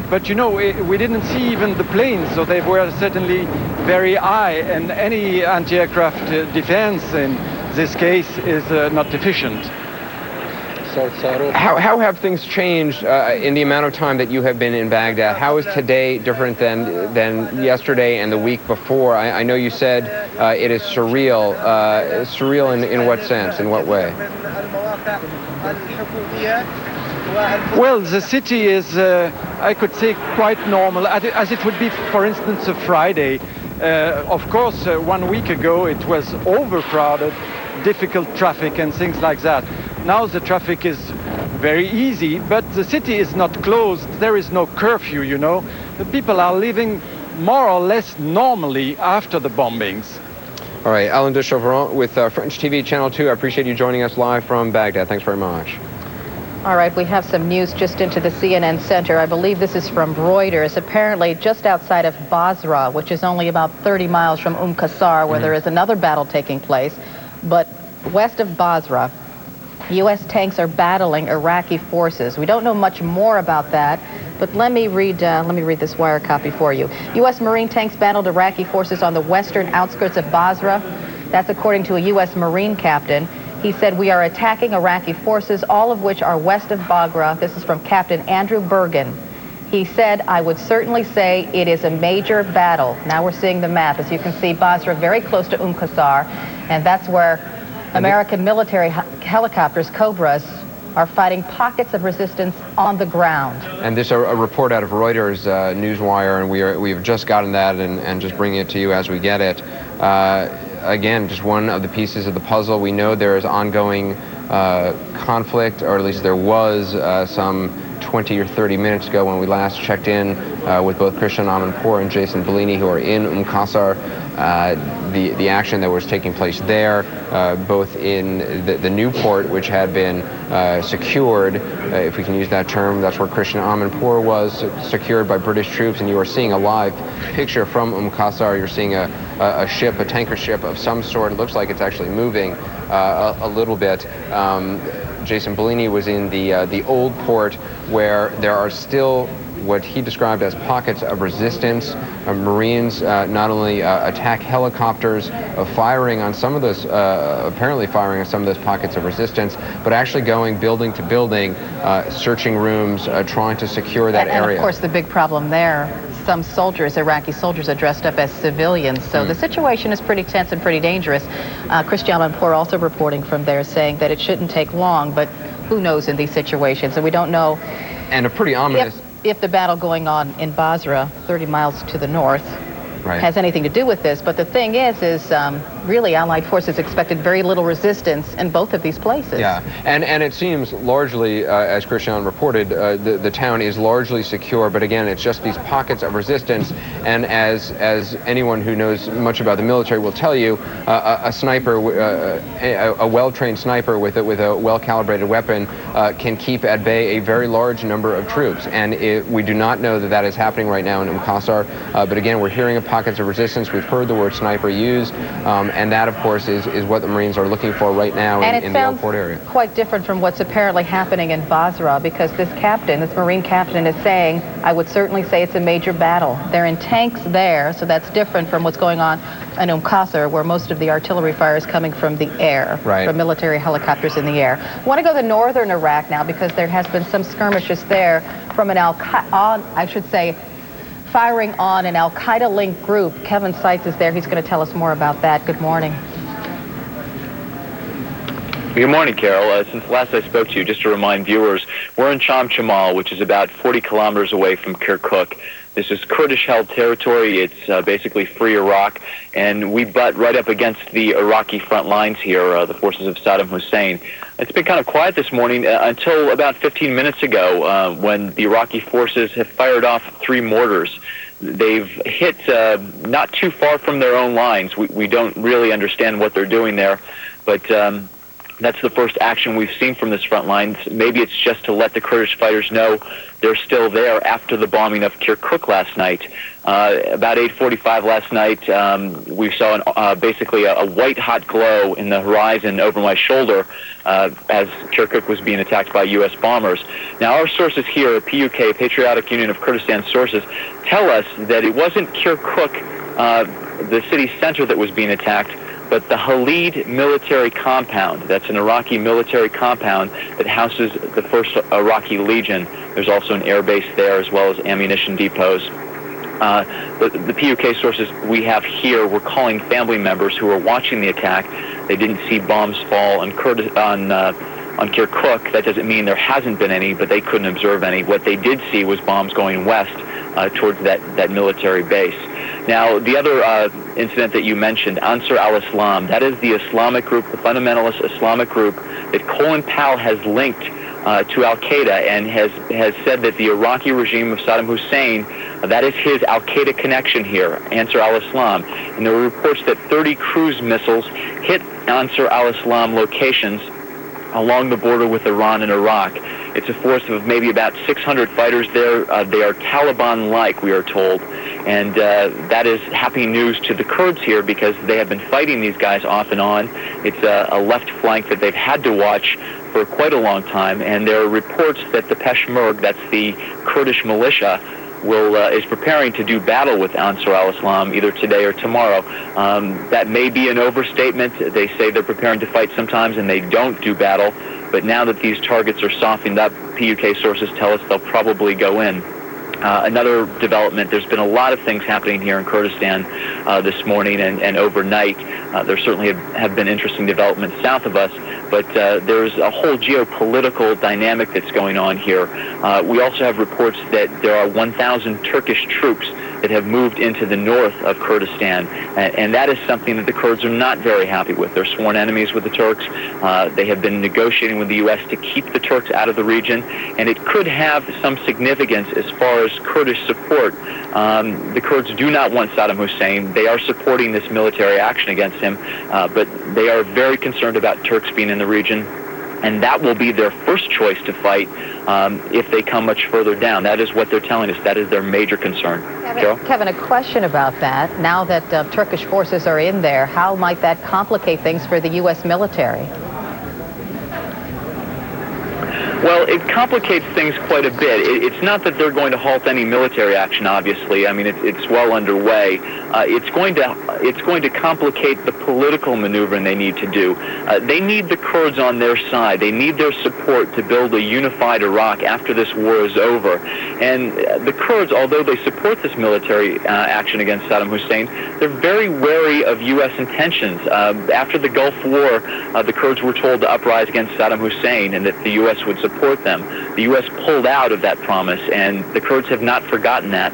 but you know, we didn't see even the planes, so they were certainly very high, and any anti-aircraft defense in this case is not efficient. How have things changed in the amount of time that you have been in Baghdad? How is today different than yesterday and the week before? I know you said it is surreal. Surreal in what sense? In what way? Well, the city is, I could say, quite normal, as it would be, for instance, a Friday. Of course, 1 week ago it was overcrowded, difficult traffic and things like that. Now the traffic is very easy, but the city is not closed. There is no curfew, you know. The people are living more or less normally after the bombings. All right, Alain de Chauveron with French TV Channel 2. I appreciate you joining us live from Baghdad. Thanks very much. All right, we have some news just into the CNN Center. I believe this is from Reuters. Apparently just outside of Basra, which is only about 30 miles from Qasr, where there is another battle taking place. But west of Basra, U.S. tanks are battling Iraqi forces. We don't know much more about that, but let me read this wire copy for you. U.S. Marine tanks battled Iraqi forces on the western outskirts of Basra. That's according to a U.S. Marine captain. He said, "We are attacking Iraqi forces, all of which are west of Basra." This is from Captain Andrew Bergen. He said, "I would certainly say it is a major battle." Now we're seeing the map. As you can see, Basra very close to Qasr, and that's where American military helicopters, Cobras, are fighting pockets of resistance on the ground. And this is a report out of Reuters Newswire, and we have just gotten that and just bringing it to you as we get it. Again, just one of the pieces of the puzzle. We know there is ongoing conflict, or at least there was some 20 or 30 minutes ago when we last checked in with both Christian Amanpour and Jason Bellini, who are in Qasr. The action that was taking place there, both in the new port, which had been secured, if we can use that term. That's where Christian Amanpour was, secured by British troops, and you are seeing a live picture from Qasr. You're seeing a ship, a tanker ship of some sort. It looks like it's actually moving a little bit. Jason Bellini was in the old port, where there are still what he described as pockets of resistance. Marines not only attack helicopters, firing on some of those, apparently firing on some of those pockets of resistance, but actually going building to building, searching rooms, trying to secure that area. And of course, the big problem there, some soldiers, Iraqi soldiers, are dressed up as civilians. So the situation is pretty tense and pretty dangerous. Christian Amanpour also reporting from there, saying that it shouldn't take long, but who knows in these situations? And we don't know. And a pretty ominous. If the battle going on in Basra, 30 miles to the north, has anything to do with this. But the thing is really Allied forces expected very little resistance in both of these places. Yeah, and it seems largely, as Christian reported, the town is largely secure, but again, it's just these pockets of resistance, and as anyone who knows much about the military will tell you, a sniper, a well-trained sniper with a well-calibrated weapon can keep at bay a very large number of troops, and we do not know that is happening right now in Umm Qasr, but again, we're hearing of pockets of resistance. We've heard the word sniper used, and that, of course, is what the Marines are looking for right now in the airport area. Quite different from what's apparently happening in Basra, because this Marine captain is saying, I would certainly say it's a major battle. They're in tanks there, so that's different from what's going on in Umm Qasr, where most of the artillery fire is coming from the air, from military helicopters in the air. I want to go to northern Iraq now, because there has been some skirmishes there from an firing on an Al-Qaeda-linked group. Kevin Seitz is there. He's going to tell us more about that. Good morning. Good morning, Carol. Since last I spoke to you, just to remind viewers, we're in Cham Chamal, which is about 40 kilometers away from Kirkuk. This is Kurdish-held territory. It's basically free Iraq, and we butt right up against the Iraqi front lines here, the forces of Saddam Hussein. It's been kind of quiet this morning until about 15 minutes ago when the Iraqi forces have fired off 3 mortars. They've hit not too far from their own lines. We don't really understand what they're doing there, but that's the first action we've seen from this front line. Maybe it's just to let the Kurdish fighters know they're still there after the bombing of Kirkuk last night. About 8:45 last night, we saw basically a white-hot glow in the horizon over my shoulder as Kirkuk was being attacked by U.S. bombers. Now, our sources here, PUK, Patriotic Union of Kurdistan sources, tell us that it wasn't Kirkuk, the city center, that was being attacked, but the Khalid military compound. That's an Iraqi military compound that houses the 1st Iraqi Legion. There's also an air base there, as well as ammunition depots. The PUK sources we have here were calling family members who were watching the attack. They didn't see bombs fall on Kirkuk. That doesn't mean there hasn't been any, but they couldn't observe any. What they did see was bombs going west towards that military base. Now, the other incident that you mentioned, Ansar al-Islam, that is the Islamic group, the fundamentalist Islamic group that Colin Powell has linked to al-Qaeda, and has said that the Iraqi regime of Saddam Hussein, that is his al-Qaeda connection here, Ansar al-Islam. And there were reports that 30 cruise missiles hit Ansar al-Islam locations along the border with Iran and Iraq. It's a force of maybe about 600 fighters there. They are Taliban-like, we are told. And that is happy news to the Kurds here, because they have been fighting these guys off and on. It's a left flank that they've had to watch for quite a long time. And there are reports that the Peshmerga, that's the Kurdish militia, is preparing to do battle with Ansar al-Islam either today or tomorrow. That may be an overstatement. They say they're preparing to fight sometimes and they don't do battle. But now that these targets are softened up, PUK sources tell us they'll probably go in. Another development, there's been a lot of things happening here in Kurdistan this morning and overnight. There certainly have been interesting developments south of us, but there's a whole geopolitical dynamic that's going on here. We also have reports that there are 1,000 Turkish troops that have moved into the north of Kurdistan, and that is something that the Kurds are not very happy with. They're sworn enemies with the Turks. They have been negotiating with the U.S. to keep the Turks out of the region, and it could have some significance as far as Kurdish support. The Kurds do not want Saddam Hussein. They are supporting this military action against him, but they are very concerned about Turks being in the region, and that will be their first choice to fight if they come much further down. That is what they're telling us. That is their major concern. Kevin, a question about that. Now that Turkish forces are in there, how might that complicate things for the U.S. military? Well, it complicates things quite a bit. It's not that they're going to halt any military action, obviously. I mean, it's well underway. It's going to complicate the political maneuvering they need to do. They need the Kurds on their side. They need their support to build a unified Iraq after this war is over. And the Kurds, although they support this military action against Saddam Hussein, they're very wary of U.S. intentions. After the Gulf War, the Kurds were told to uprise against Saddam Hussein and that the U.S. would support them. The U.S. pulled out of that promise, and the Kurds have not forgotten that.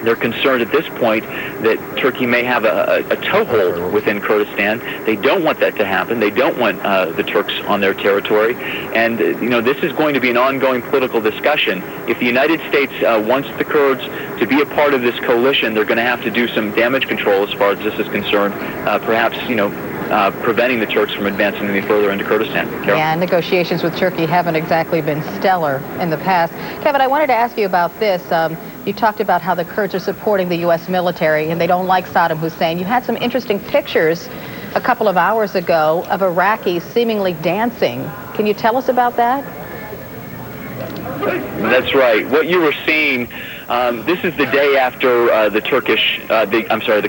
They're concerned at this point that Turkey may have a toehold within Kurdistan. They don't want that to happen. They don't want the Turks on their territory. And, this is going to be an ongoing political discussion. If the United States wants the Kurds to be a part of this coalition, they're going to have to do some damage control as far as this is concerned. Perhaps, preventing the Turks from advancing any further into Kurdistan. Carol? Yeah, negotiations with Turkey haven't exactly been stellar in the past. Kevin, I wanted to ask you about this. You talked about how the Kurds are supporting the U.S. military and they don't like Saddam Hussein. You had some interesting pictures a couple of hours ago of Iraqis seemingly dancing. Can you tell us about that? That's right. What you were seeing, this is the day after the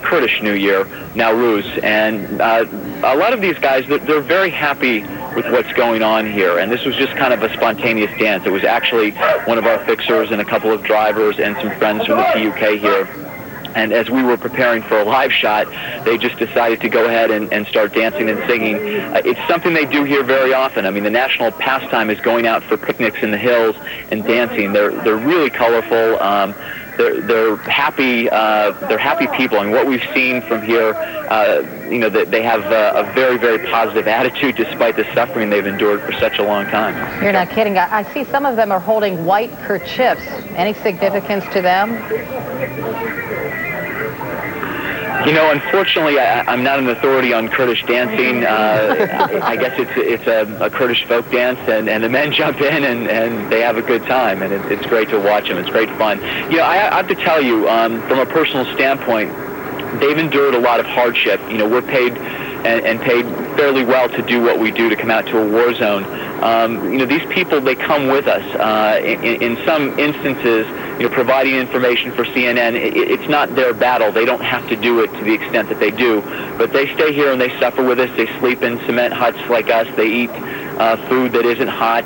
Kurdish New Year, Nowruz, and a lot of these guys, they're very happy with what's going on here, and this was just kind of a spontaneous dance. It was actually one of our fixers and a couple of drivers and some friends from the PUK here. And as we were preparing for a live shot, they just decided to go ahead and start dancing and singing. It's something they do here very often. I mean, the national pastime is going out for picnics in the hills and dancing. They're really colorful. They're happy. They're happy people. And what we've seen from here, they have a very, very positive attitude despite the suffering they've endured for such a long time. You're not kidding. I see some of them are holding white kerchiefs. Any significance to them? Unfortunately, I'm not an authority on Kurdish dancing. I guess it's a Kurdish folk dance, and the men jump in and they have a good time, and it's great to watch them. It's great fun. I have to tell you, from a personal standpoint, they've endured a lot of hardship. We're paid and paid fairly well to do what we do, to come out to a war zone. These people, they come with us. In some instances, providing information for CNN, it's not their battle. They don't have to do it to the extent that they do. But they stay here and they suffer with us. They sleep in cement huts like us. They eat food that isn't hot.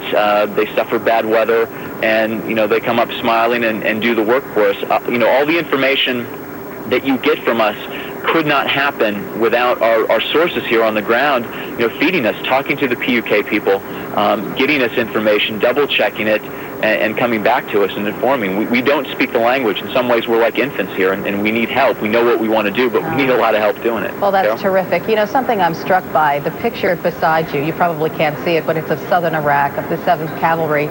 They suffer bad weather. And, they come up smiling and do the work for us. All the information that you get from us could not happen without our sources here on the ground, feeding us, talking to the PUK people, getting us information, double-checking it, and coming back to us and informing. We don't speak the language. In some ways, we're like infants here, and we need help. We know what we want to do, but we need a lot of help doing it. Well, that's terrific. Something I'm struck by, the picture beside you probably can't see it, but it's of southern Iraq, of the 7th Cavalry,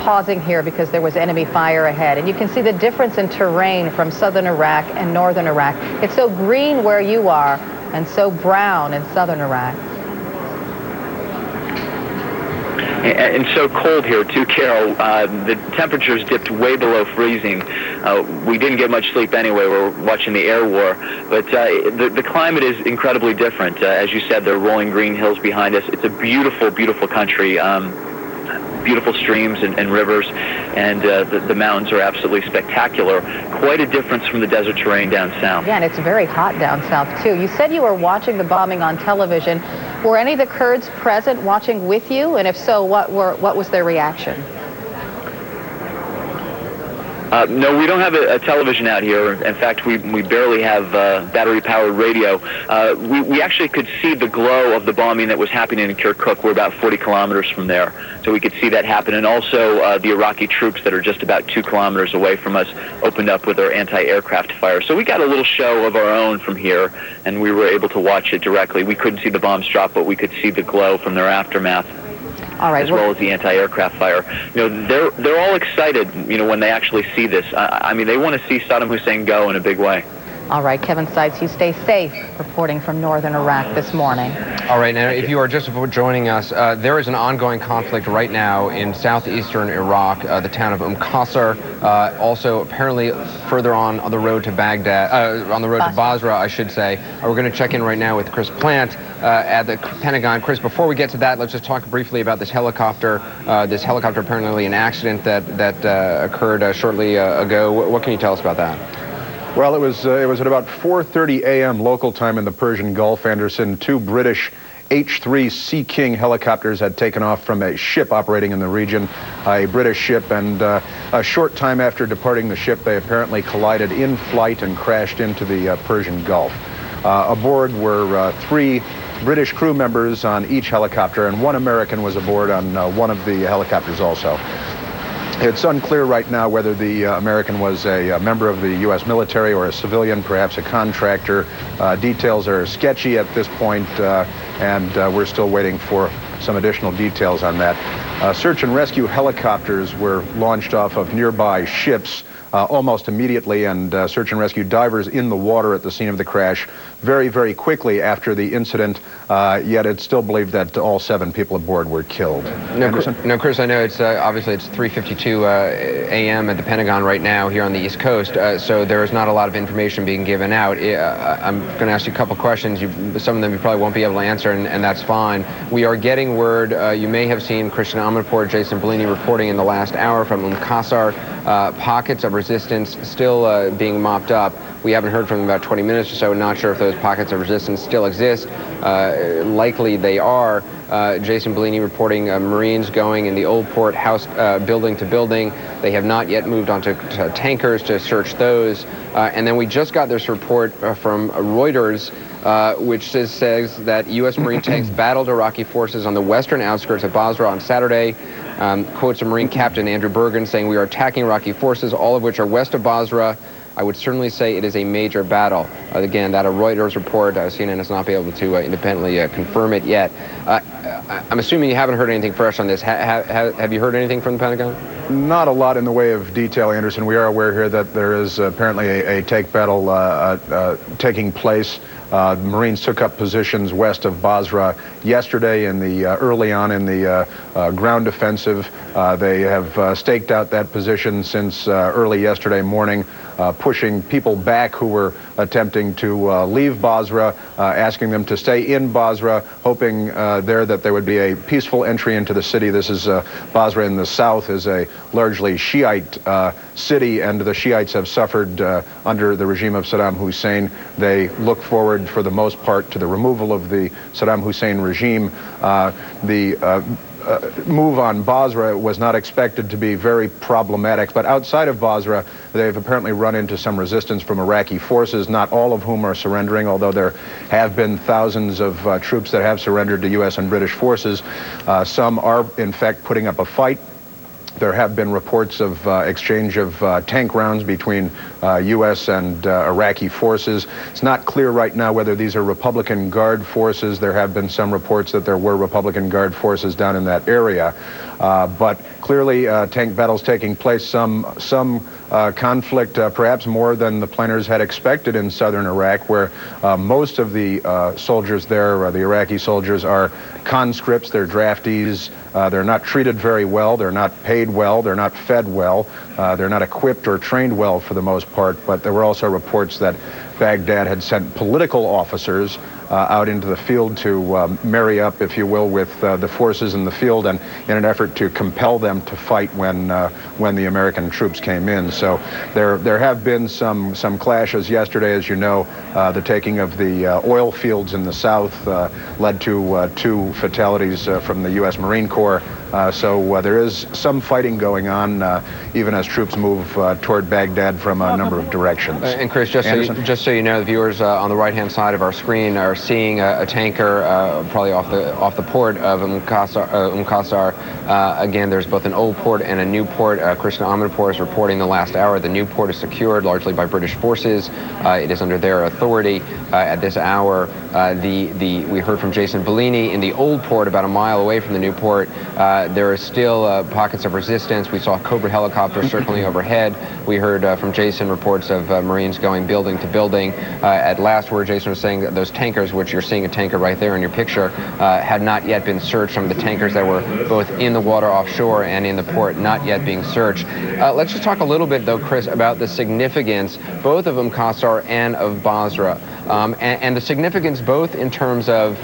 pausing here because there was enemy fire ahead. And you can see the difference in terrain from southern Iraq and northern Iraq. It's so green where you are and so brown in southern Iraq. And so cold here, too, Carol. The temperatures dipped way below freezing. We didn't get much sleep anyway. We're watching the air war. But the climate is incredibly different. As you said, there are rolling green hills behind us. It's a beautiful, beautiful country. Beautiful streams and rivers, and the mountains are absolutely spectacular. Quite a difference from the desert terrain down south. Yeah, and it's very hot down south, too. You said you were watching the bombing on television. Were any of the Kurds present watching with you? And if so, what was their reaction? No, we don't have a television out here. In fact, we barely have battery-powered radio. We actually could see the glow of the bombing that was happening in Kirkuk. We're about 40 kilometers from there, so we could see that happen. And also, the Iraqi troops that are just about 2 kilometers away from us opened up with their anti-aircraft fire. So we got a little show of our own from here, and we were able to watch it directly. We couldn't see the bombs drop, but we could see the glow from their aftermath. All right, as well as the anti-aircraft fire. They're all excited, when they actually see this. I mean, they want to see Saddam Hussein go in a big way. All right, Kevin Seitz, you stay safe, reporting from northern Iraq this morning. All right, now if you are just joining us, there is an ongoing conflict right now in southeastern Iraq, the town of Qasr. Also, apparently further on the road to Baghdad, on the road to Basra, I should say. We're going to check in right now with Chris Plant at the Pentagon. Chris, before we get to that, let's just talk briefly about this helicopter. Apparently an accident that occurred shortly ago. What can you tell us about that? Well, it was at about 4:30 a.m. local time in the Persian Gulf, Anderson. Two British H-3 Sea King helicopters had taken off from a ship operating in the region, a British ship, and a short time after departing the ship, they apparently collided in flight and crashed into the Persian Gulf. Aboard were 3 British crew members on each helicopter, and 1 American was aboard on one of the helicopters also. It's unclear right now whether the American was a member of the U.S. military or a civilian, perhaps a contractor. Details are sketchy at this point, and we're still waiting for some additional details on that. Search and rescue helicopters were launched off of nearby ships almost immediately, and search and rescue divers in the water at the scene of the crash very, very quickly after the incident, yet it's still believed that all 7 people aboard were killed. Now, Chris, I know it's obviously it's 3:52 a.m. at the Pentagon right now here on the East Coast, so there is not a lot of information being given out. I'm going to ask you a couple questions. Some of them you probably won't be able to answer, and that's fine. We are getting word, you may have seen Christian Amanpour, Jason Bellini reporting in the last hour from Qasr, pockets of resistance still being mopped up. We haven't heard from them in about 20 minutes or so. Not sure if those pockets of resistance still exist. Likely they are. Jason Bellini reporting Marines going in the old port house building to building. They have not yet moved on to tankers to search those. And then we just got this report from Reuters, which says that U.S. Marine tanks battled Iraqi forces on the western outskirts of Basra on Saturday. Quotes a Marine Captain Andrew Bergen saying, "We are attacking Iraqi forces, all of which are west of Basra. I would certainly say it is a major battle." Again, that a Reuters report. CNN has not been able to independently confirm it yet. I'm assuming you haven't heard anything fresh on this. Have you heard anything from the Pentagon? Not a lot in the way of detail, Anderson. We are aware here that there is apparently a tank battle taking place. Marines took up positions west of Basra yesterday in the early on in the ground offensive. They have staked out that position since early yesterday morning, pushing people back who were attempting to leave Basra, asking them to stay in Basra, hoping there that there would be a peaceful entry into the city. This is Basra in the south is a largely Shiite city, and the Shiites have suffered under the regime of Saddam Hussein. They look forward for the most part to the removal of the Saddam Hussein regime. The move on Basra was not expected to be very problematic, but outside of Basra, they've apparently run into some resistance from Iraqi forces, not all of whom are surrendering, although there have been thousands of troops that have surrendered to U.S. and British forces. Some are, in fact, putting up a fight. There have been reports of exchange of tank rounds between U.S. and Iraqi forces. It's not clear right now whether these are Republican Guard forces. There have been some reports that there were Republican Guard forces down in that area. But clearly tank battles taking place, some conflict, perhaps more than the planners had expected in southern Iraq, where most of the soldiers there, the Iraqi soldiers, are conscripts, they're draftees, they're not treated very well, they're not paid well, they're not fed well, they're not equipped or trained well for the most part. But there were also reports that Baghdad had sent political officers out into the field to marry up, if you will, with the forces in the field, and in an effort to compel them to fight when the American troops came in. So there have been some clashes yesterday, as you know. The taking of the oil fields in the south led to 2 fatalities from the U.S. Marine Corps. So there is some fighting going on, even as troops move toward Baghdad from a number of directions. And Chris, just so you know, the viewers on the right-hand side of our screen are seeing a tanker probably off the port of Qasr. Again, there's both an old port and a new port. Christian Amanpour is reporting the last hour. The new port is secured largely by British forces. It is under their authority at this hour. We heard from Jason Bellini in the old port, about a mile away from the new port. There are still pockets of resistance. We saw Cobra helicopters circling overhead. We heard from Jason reports of Marines going building to building. At last word, Jason was saying that those tankers, which you're seeing a tanker right there in your picture, had not yet been searched. Some of the tankers that were both in the water offshore and in the port not yet being searched. Let's just talk a little bit, though, Chris, about the significance both of Qasr and of Basra, and the significance both in terms of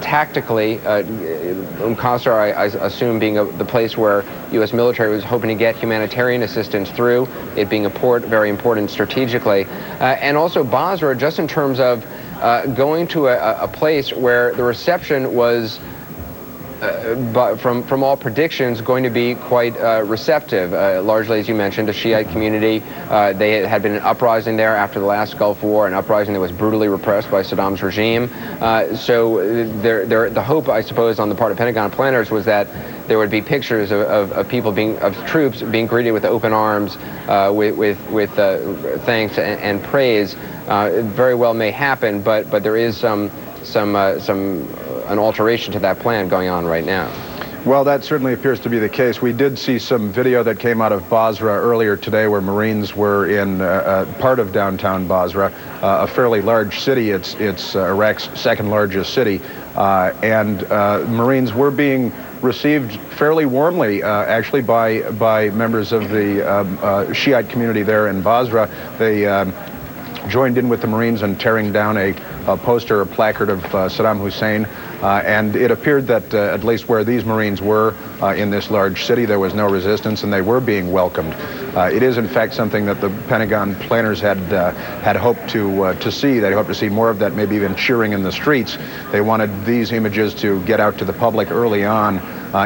tactically, Qasr, I assume, being the place where U.S. military was hoping to get humanitarian assistance through, it being a port, very important strategically, and also Basra, just in terms of going to a place where the reception was, but from all predictions, going to be quite receptive. Largely, as you mentioned, a Shiite community. They had been an uprising there after the last Gulf War, an uprising that was brutally repressed by Saddam's regime. So the hope, I suppose, on the part of Pentagon planners was that there would be pictures of people of troops being greeted with open arms, with thanks and praise. It very well may happen, but there is an alteration to that plan going on right now. Well, that certainly appears to be the case. We did see some video that came out of Basra earlier today where Marines were in part of downtown Basra, a fairly large city. It's Iraq's second largest city, and Marines were being received fairly warmly, actually, by members of the Shiite community there in Basra. They joined in with the Marines in tearing down a poster or placard of Saddam Hussein, and it appeared that at least where these Marines were in this large city, there was no resistance, and they were being welcomed. It is, in fact, something that the Pentagon planners had hoped to see. They hoped to see more of that, maybe even cheering in the streets. They wanted these images to get out to the public early on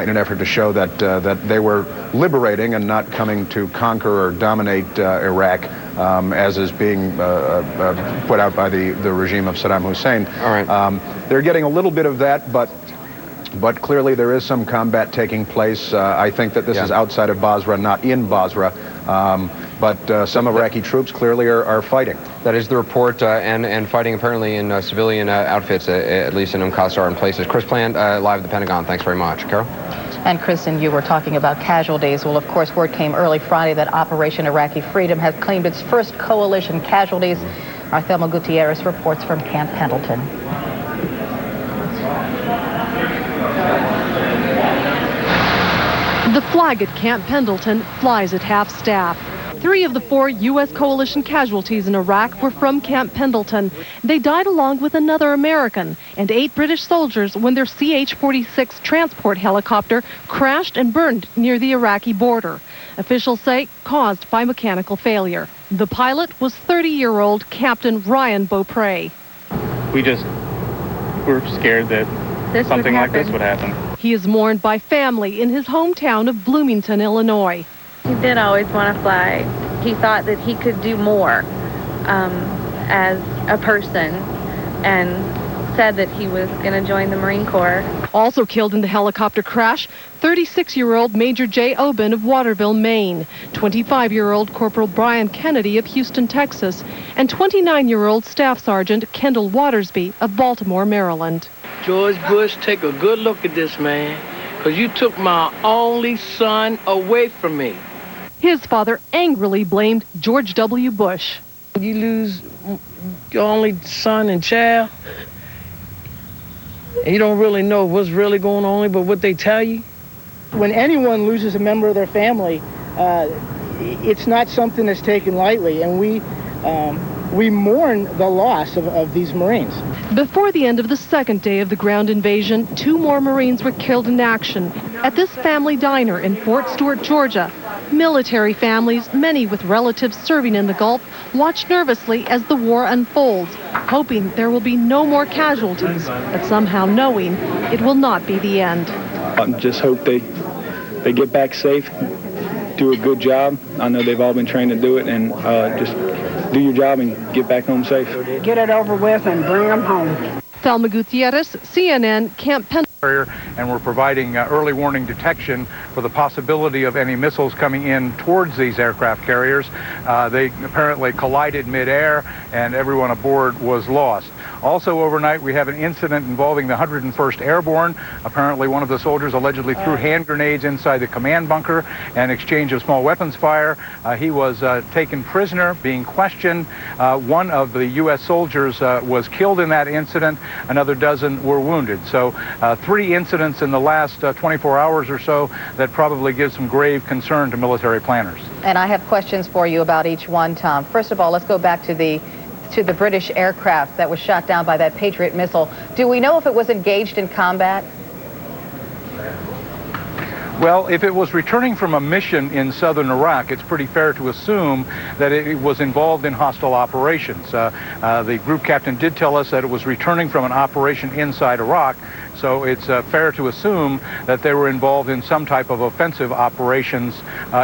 in an effort to show that they were liberating and not coming to conquer or dominate Iraq, as is being put out by the regime of Saddam Hussein. All right. They're getting a little bit of that, but clearly there is some combat taking place. I think that this is outside of Basra, not in Basra. But some Iraqi troops clearly are fighting. That is the report, and fighting apparently in civilian outfits, at least in Qasr and places. Chris Plant, live at the Pentagon. Thanks very much. Carol? And Chris and you were talking about casualties. Well, of course, word came early Friday that Operation Iraqi Freedom has claimed its first coalition casualties. Our Thelma Gutierrez reports from Camp Pendleton. The flag at Camp Pendleton flies at half-staff. 3 of the 4 U.S. coalition casualties in Iraq were from Camp Pendleton. They died along with another American and 8 British soldiers when their CH-46 transport helicopter crashed and burned near the Iraqi border. Officials say caused by mechanical failure. The pilot was 30-year-old Captain Ryan Beaupre. We just were scared that something like this would happen. He is mourned by family in his hometown of Bloomington, Illinois. He did always want to fly. He thought that he could do more as a person, and said that he was going to join the Marine Corps. Also killed in the helicopter crash, 36-year-old Major J. Oben of Waterville, Maine, 25-year-old Corporal Brian Kennedy of Houston, Texas, and 29-year-old Staff Sergeant Kendall Watersby of Baltimore, Maryland. George Bush, take a good look at this, man, because you took my only son away from me. His father angrily blamed George W. Bush. You lose your only son and child, and you don't really know what's really going on, but what they tell you. When anyone loses a member of their family, it's not something that's taken lightly, and we mourn the loss of these Marines. Before the end of the second day of the ground invasion, 2 more Marines were killed in action at this family diner in Fort Stewart, Georgia. Military families, many with relatives serving in the Gulf, watch nervously as the war unfolds, hoping there will be no more casualties, but somehow knowing it will not be the end. I just hope they get back safe, do a good job. I know they've all been trained to do it, and just do your job and get back home safe. Get it over with and bring them home. Thelma Gutierrez, CNN, Camp Pendleton. and we're providing early warning detection for the possibility of any missiles coming in towards these aircraft carriers. They apparently collided midair, and everyone aboard was lost. Also overnight, we have an incident involving the 101st Airborne. Apparently, one of the soldiers allegedly threw hand grenades inside the command bunker and exchange of small weapons fire. He was taken prisoner, being questioned. One of the U.S. soldiers was killed in that incident. Another dozen were wounded. So 3 incidents in the last 24 hours or so that probably give some grave concern to military planners. And I have questions for you about each one, Tom. First of all, let's go back to the British aircraft that was shot down by that Patriot missile. Do we know if it was engaged in combat? Well, if it was returning from a mission in southern Iraq, it's pretty fair to assume that it was involved in hostile operations. The group captain did tell us that it was returning from an operation inside Iraq, so it's fair to assume that they were involved in some type of offensive operations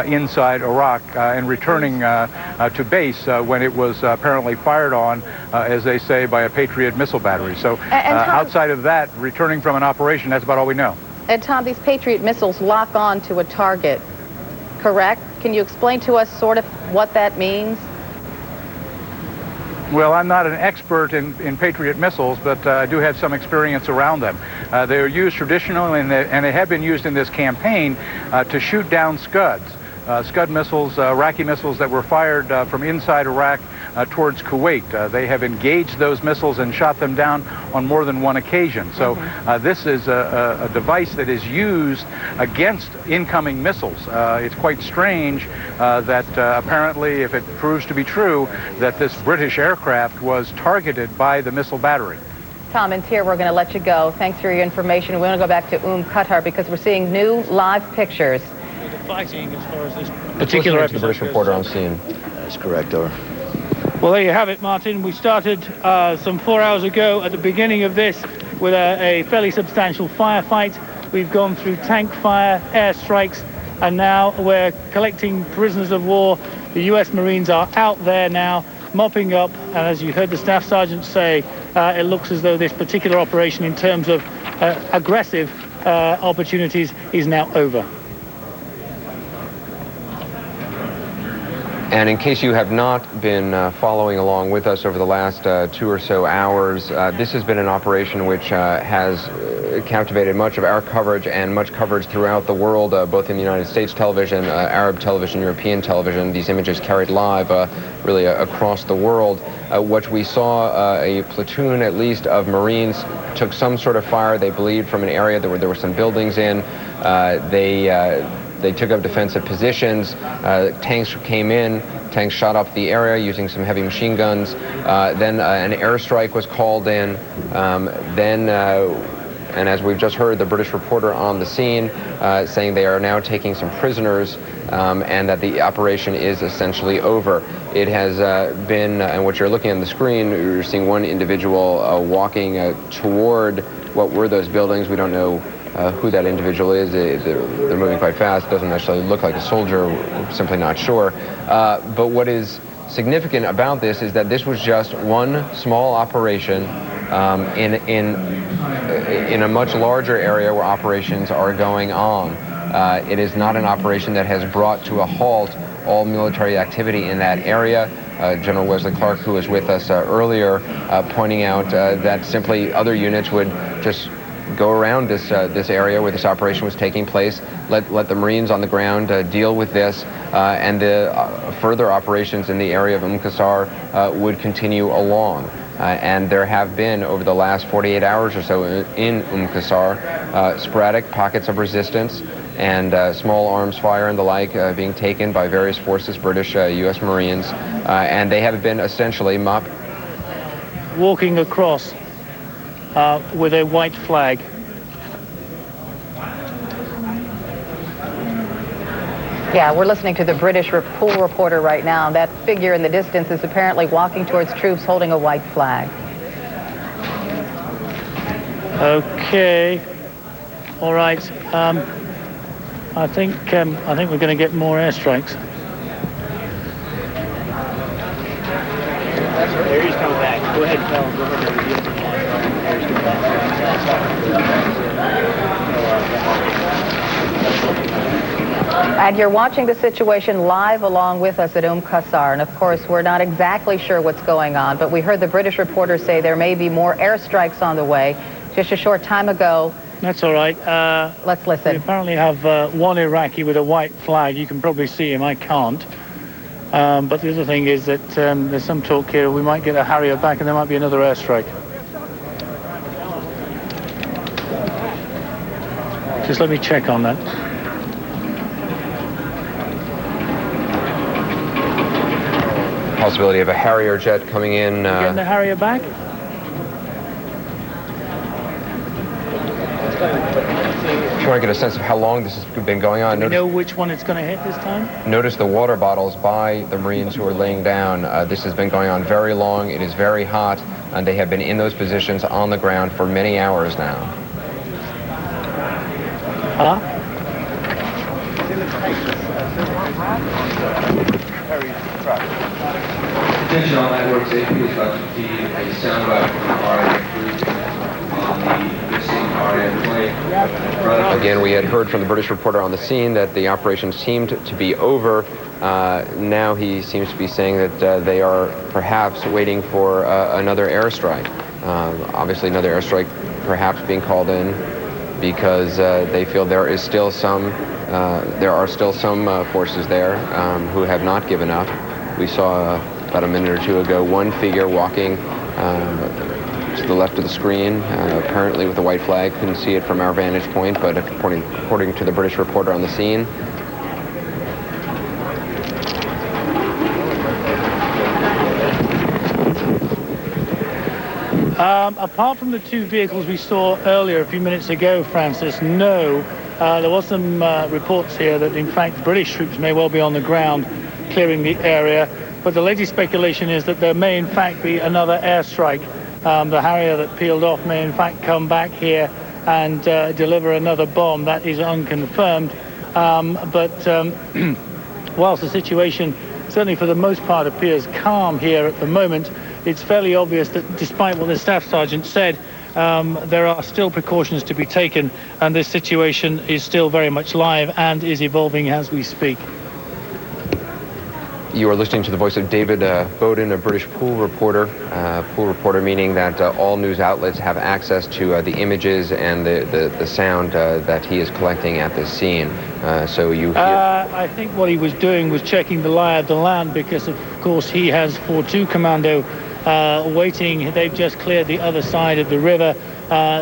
inside Iraq and returning to base when it was apparently fired on, as they say, by a Patriot missile battery. So outside of that, returning from an operation, that's about all we know. And Tom, these Patriot missiles lock on to a target, correct? Can you explain to us sort of what that means? Well, I'm not an expert in Patriot missiles, but I do have some experience around them. They are used traditionally, and they have been used in this campaign to shoot down Scuds. Scud missiles, Iraqi missiles that were fired from inside Iraq towards Kuwait. They have engaged those missiles and shot them down on more than one occasion. So this is a device that is used against incoming missiles. It's quite strange that apparently, if it proves to be true, that this British aircraft was targeted by the missile battery. Tom and Tier, we're going to let you go. Thanks for your information. We want to go back to Qasr because we're seeing new live pictures. Fighting as far as this particular episode. The British reporter on scene. That's correct, over. Well, there you have it, Martin. We started some 4 hours ago at the beginning of this with a fairly substantial firefight. We've gone through tank fire, airstrikes, and now we're collecting prisoners of war. The U.S. Marines are out there now, mopping up, and as you heard the staff sergeant say, it looks as though this particular operation in terms of aggressive opportunities is now over. And in case you have not been following along with us over the last 2 or so hours, this has been an operation which has captivated much of our coverage and much coverage throughout the world, both in the United States television, Arab television, European television. These images carried live really across the world. What we saw, a platoon at least of Marines took some sort of fire, they believed, from an area that there were some buildings in. They took up defensive positions. Tanks came in. Tanks shot up the area using some heavy machine guns. Then an airstrike was called in. And as we've just heard, the British reporter on the scene saying they are now taking some prisoners and that the operation is essentially over. It has been, and what you're looking on the screen, you're seeing one individual walking toward what were those buildings. We don't know who that individual is. They're moving quite fast. Doesn't necessarily look like a soldier. We're simply not sure. But what is significant about this is that this was just one small operation in a much larger area where operations are going on. It is not an operation that has brought to a halt all military activity in that area. General Wesley Clark, who was with us earlier, pointing out that simply other units would just go around this area where this operation was taking place, let the Marines on the ground deal with this, and the further operations in the area of Qasr would continue along. And there have been, over the last 48 hours or so in Qasr, sporadic pockets of resistance and small arms fire and the like being taken by various forces, British, U.S. Marines, and they have been essentially walking across with a white flag. Yeah, we're listening to the British pool reporter right now. That figure in the distance is apparently walking towards troops holding a white flag. Okay. All right. I think we're going to get more airstrikes. Area's coming back. Go ahead, Carl. Go ahead. And you're watching the situation live along with us at Qasr. And of course, we're not exactly sure what's going on, but we heard the British reporter say there may be more airstrikes on the way. Just a short time ago. That's all right. Let's listen. We apparently have one Iraqi with a white flag. You can probably see him. I can't. But the other thing is that there's some talk here. We might get a Harrier back and there might be another airstrike. Just let me check on that. Possibility of a Harrier jet coming in. Getting the Harrier back? Trying to get a sense of how long this has been going on. Do we know which one it's going to hit this time? Notice the water bottles by the Marines who are laying down. This has been going on very long. It is very hot, and they have been in those positions on the ground for many hours now. Attention all networks, AP is about to feed a soundbite from RF briefing on the missing RF plane. Again, we had heard from the British reporter on the scene that the operation seemed to be over. Now he seems to be saying that they are perhaps waiting for another airstrike. Obviously another airstrike perhaps being called in because they feel there are still some forces there who have not given up. We saw about a minute or two ago one figure walking to the left of the screen, apparently with a white flag. Couldn't see it from our vantage point, but according to the British reporter on the scene. Apart from the two vehicles we saw earlier a few minutes ago, Francis, no. There was some reports here that, in fact, British troops may well be on the ground clearing the area. But the latest speculation is that there may, in fact, be another airstrike. The Harrier that peeled off may, in fact, come back here and deliver another bomb. That is unconfirmed. Whilst the situation, certainly for the most part, appears calm here at the moment, it's fairly obvious that despite what the staff sergeant said, there are still precautions to be taken, and this situation is still very much live and is evolving as we speak. You are listening to the voice of David Bowden, a British pool reporter. Pool reporter meaning that all news outlets have access to the images and the sound that he is collecting at this scene. So you hear... I think what he was doing was checking the lie of the land because, of course, he has 4-2 Commando waiting. They've just cleared the other side of the river.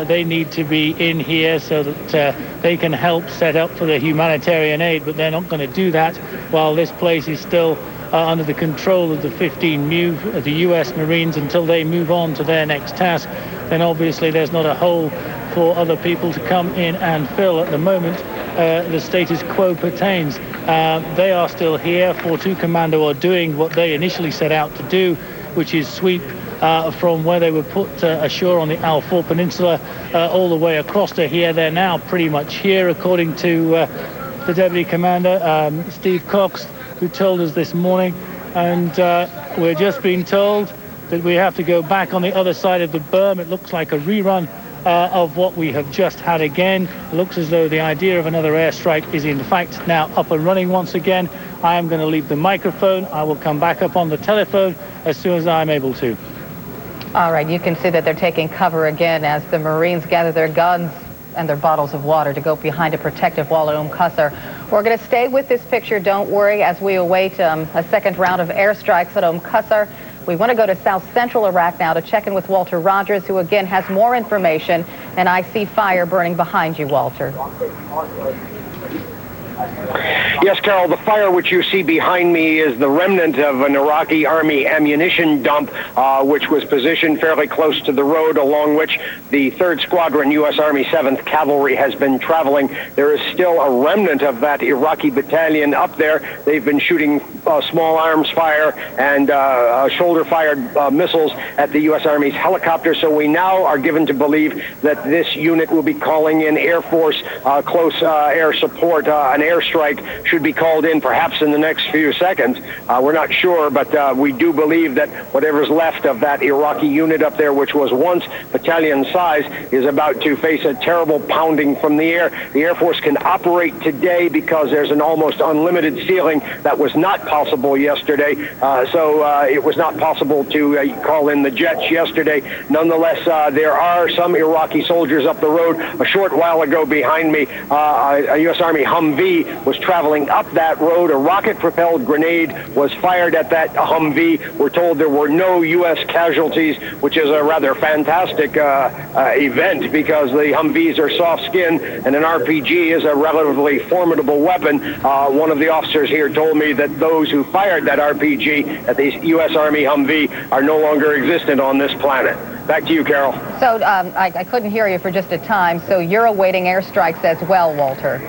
They need to be in here so that they can help set up for the humanitarian aid, but they're not going to do that while this place is still under the control of the 15 the U.S. Marines until they move on to their next task. Then obviously there's not a hole for other people to come in and fill. At the moment, the status quo pertains. They are still here. 4-2 Commando are doing what they initially set out to do, which is sweep from where they were put ashore on the Al-Four Peninsula all the way across to here. They're now pretty much here, according to the Deputy Commander, Steve Cox, who told us this morning. And we're just being told that we have to go back on the other side of the berm. It looks like a rerun of what we have just had again. It looks as though the idea of another airstrike is in fact now up and running once again. I am going to leave the microphone. I will come back up on the telephone as soon as I'm able to. All right, you can see that they're taking cover again as the Marines gather their guns and their bottles of water to go behind a protective wall at Qasr. We're going to stay with this picture, don't worry, as we await a second round of airstrikes at Qasr. We want to go to south central Iraq now to check in with Walter Rogers, who again has more information, and I see fire burning behind you, Walter. Yes, Carol, the fire which you see behind me is the remnant of an Iraqi army ammunition dump, which was positioned fairly close to the road along which the 3rd Squadron U.S. Army 7th Cavalry has been traveling. There is still a remnant of that Iraqi battalion up there. They've been shooting small arms fire and shoulder-fired missiles at the U.S. Army's helicopters, so we now are given to believe that this unit will be calling in Air Force close air support, an air airstrike should be called in perhaps in the next few seconds. We're not sure, but we do believe that whatever's left of that Iraqi unit up there, which was once battalion size, is about to face a terrible pounding from the air. The Air Force can operate today because there's an almost unlimited ceiling. That was not possible yesterday, so it was not possible to call in the jets yesterday. Nonetheless, there are some Iraqi soldiers up the road. A short while ago behind me, a U.S. Army Humvee was traveling up that road. A rocket-propelled grenade was fired at that Humvee. We're told there were no U.S. casualties, which is a rather fantastic event because the Humvees are soft-skinned and an RPG is a relatively formidable weapon. One of the officers here told me that those who fired that RPG at the U.S. Army Humvee are no longer existent on this planet. Back to you, Carol. So I couldn't hear you for just a time, so you're awaiting airstrikes as well, Walter.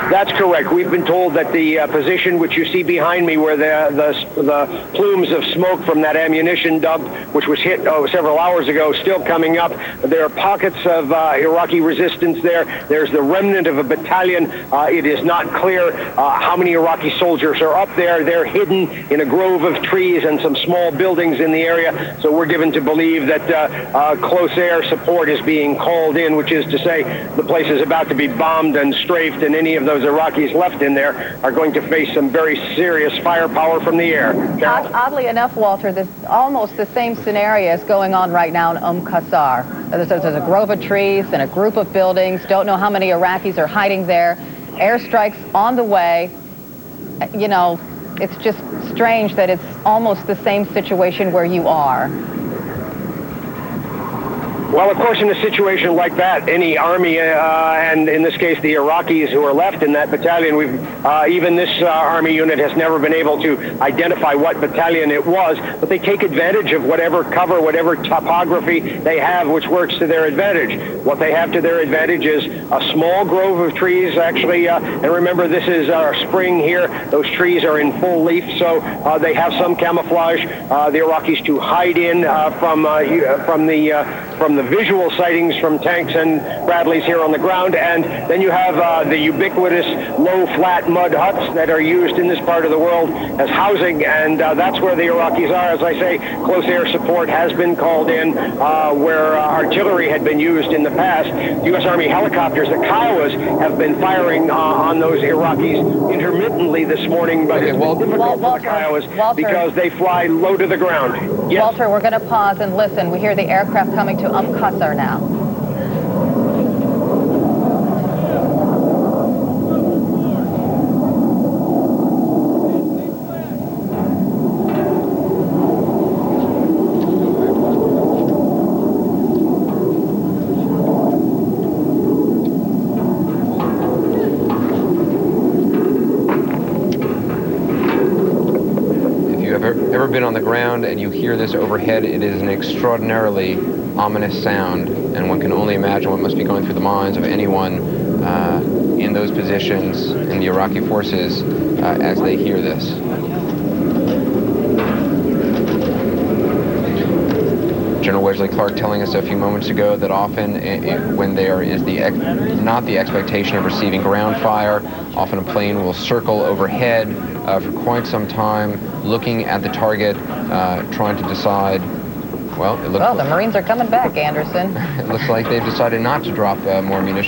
That's correct. We've been told that the position which you see behind me, where the plumes of smoke from that ammunition dump, which was hit several hours ago, still coming up. There are pockets of Iraqi resistance there. There's the remnant of a battalion. It is not clear how many Iraqi soldiers are up there. They're hidden in a grove of trees and some small buildings in the area. So we're given to believe that close air support is being called in, which is to say the place is about to be bombed and strafed, and any of those Iraqis left in there are going to face some very serious firepower from the air. Oddly enough, Walter, there's almost the same scenario is going on right now in Qasr. There's a grove of trees and a group of buildings. Don't know how many Iraqis are hiding there. Airstrikes on the way. You know, it's just strange that it's almost the same situation where you are. Well, of course, in a situation like that, any army, and in this case, the Iraqis who are left in that battalion, even this army unit has never been able to identify what battalion it was, but they take advantage of whatever cover, whatever topography they have, which works to their advantage. What they have to their advantage is a small grove of trees, actually, and remember, this is spring here. Those trees are in full leaf, so they have some camouflage. The Iraqis to hide in from the visual sightings from tanks and Bradleys here on the ground, and then you have the ubiquitous low flat mud huts that are used in this part of the world as housing, and that's where the Iraqis are. As I say, close air support has been called in where artillery had been used in the past. U.S. Army helicopters, the Kiowas, have been firing on those Iraqis intermittently this morning, but it's been difficult for the Kiowas because they fly low to the ground. Yes? Walter, we're going to pause and listen. We hear the aircraft coming to Umm Qasr now. Ever been on the ground and you hear this overhead, it is an extraordinarily ominous sound, and one can only imagine what must be going through the minds of anyone in those positions in the Iraqi forces as they hear this. General Wesley Clark telling us a few moments ago that often when there is not the expectation of receiving ground fire, often a plane will circle overhead for quite some time, looking at the target, trying to decide, well, it looks the Marines are coming back, Anderson. It looks like they've decided not to drop more munitions.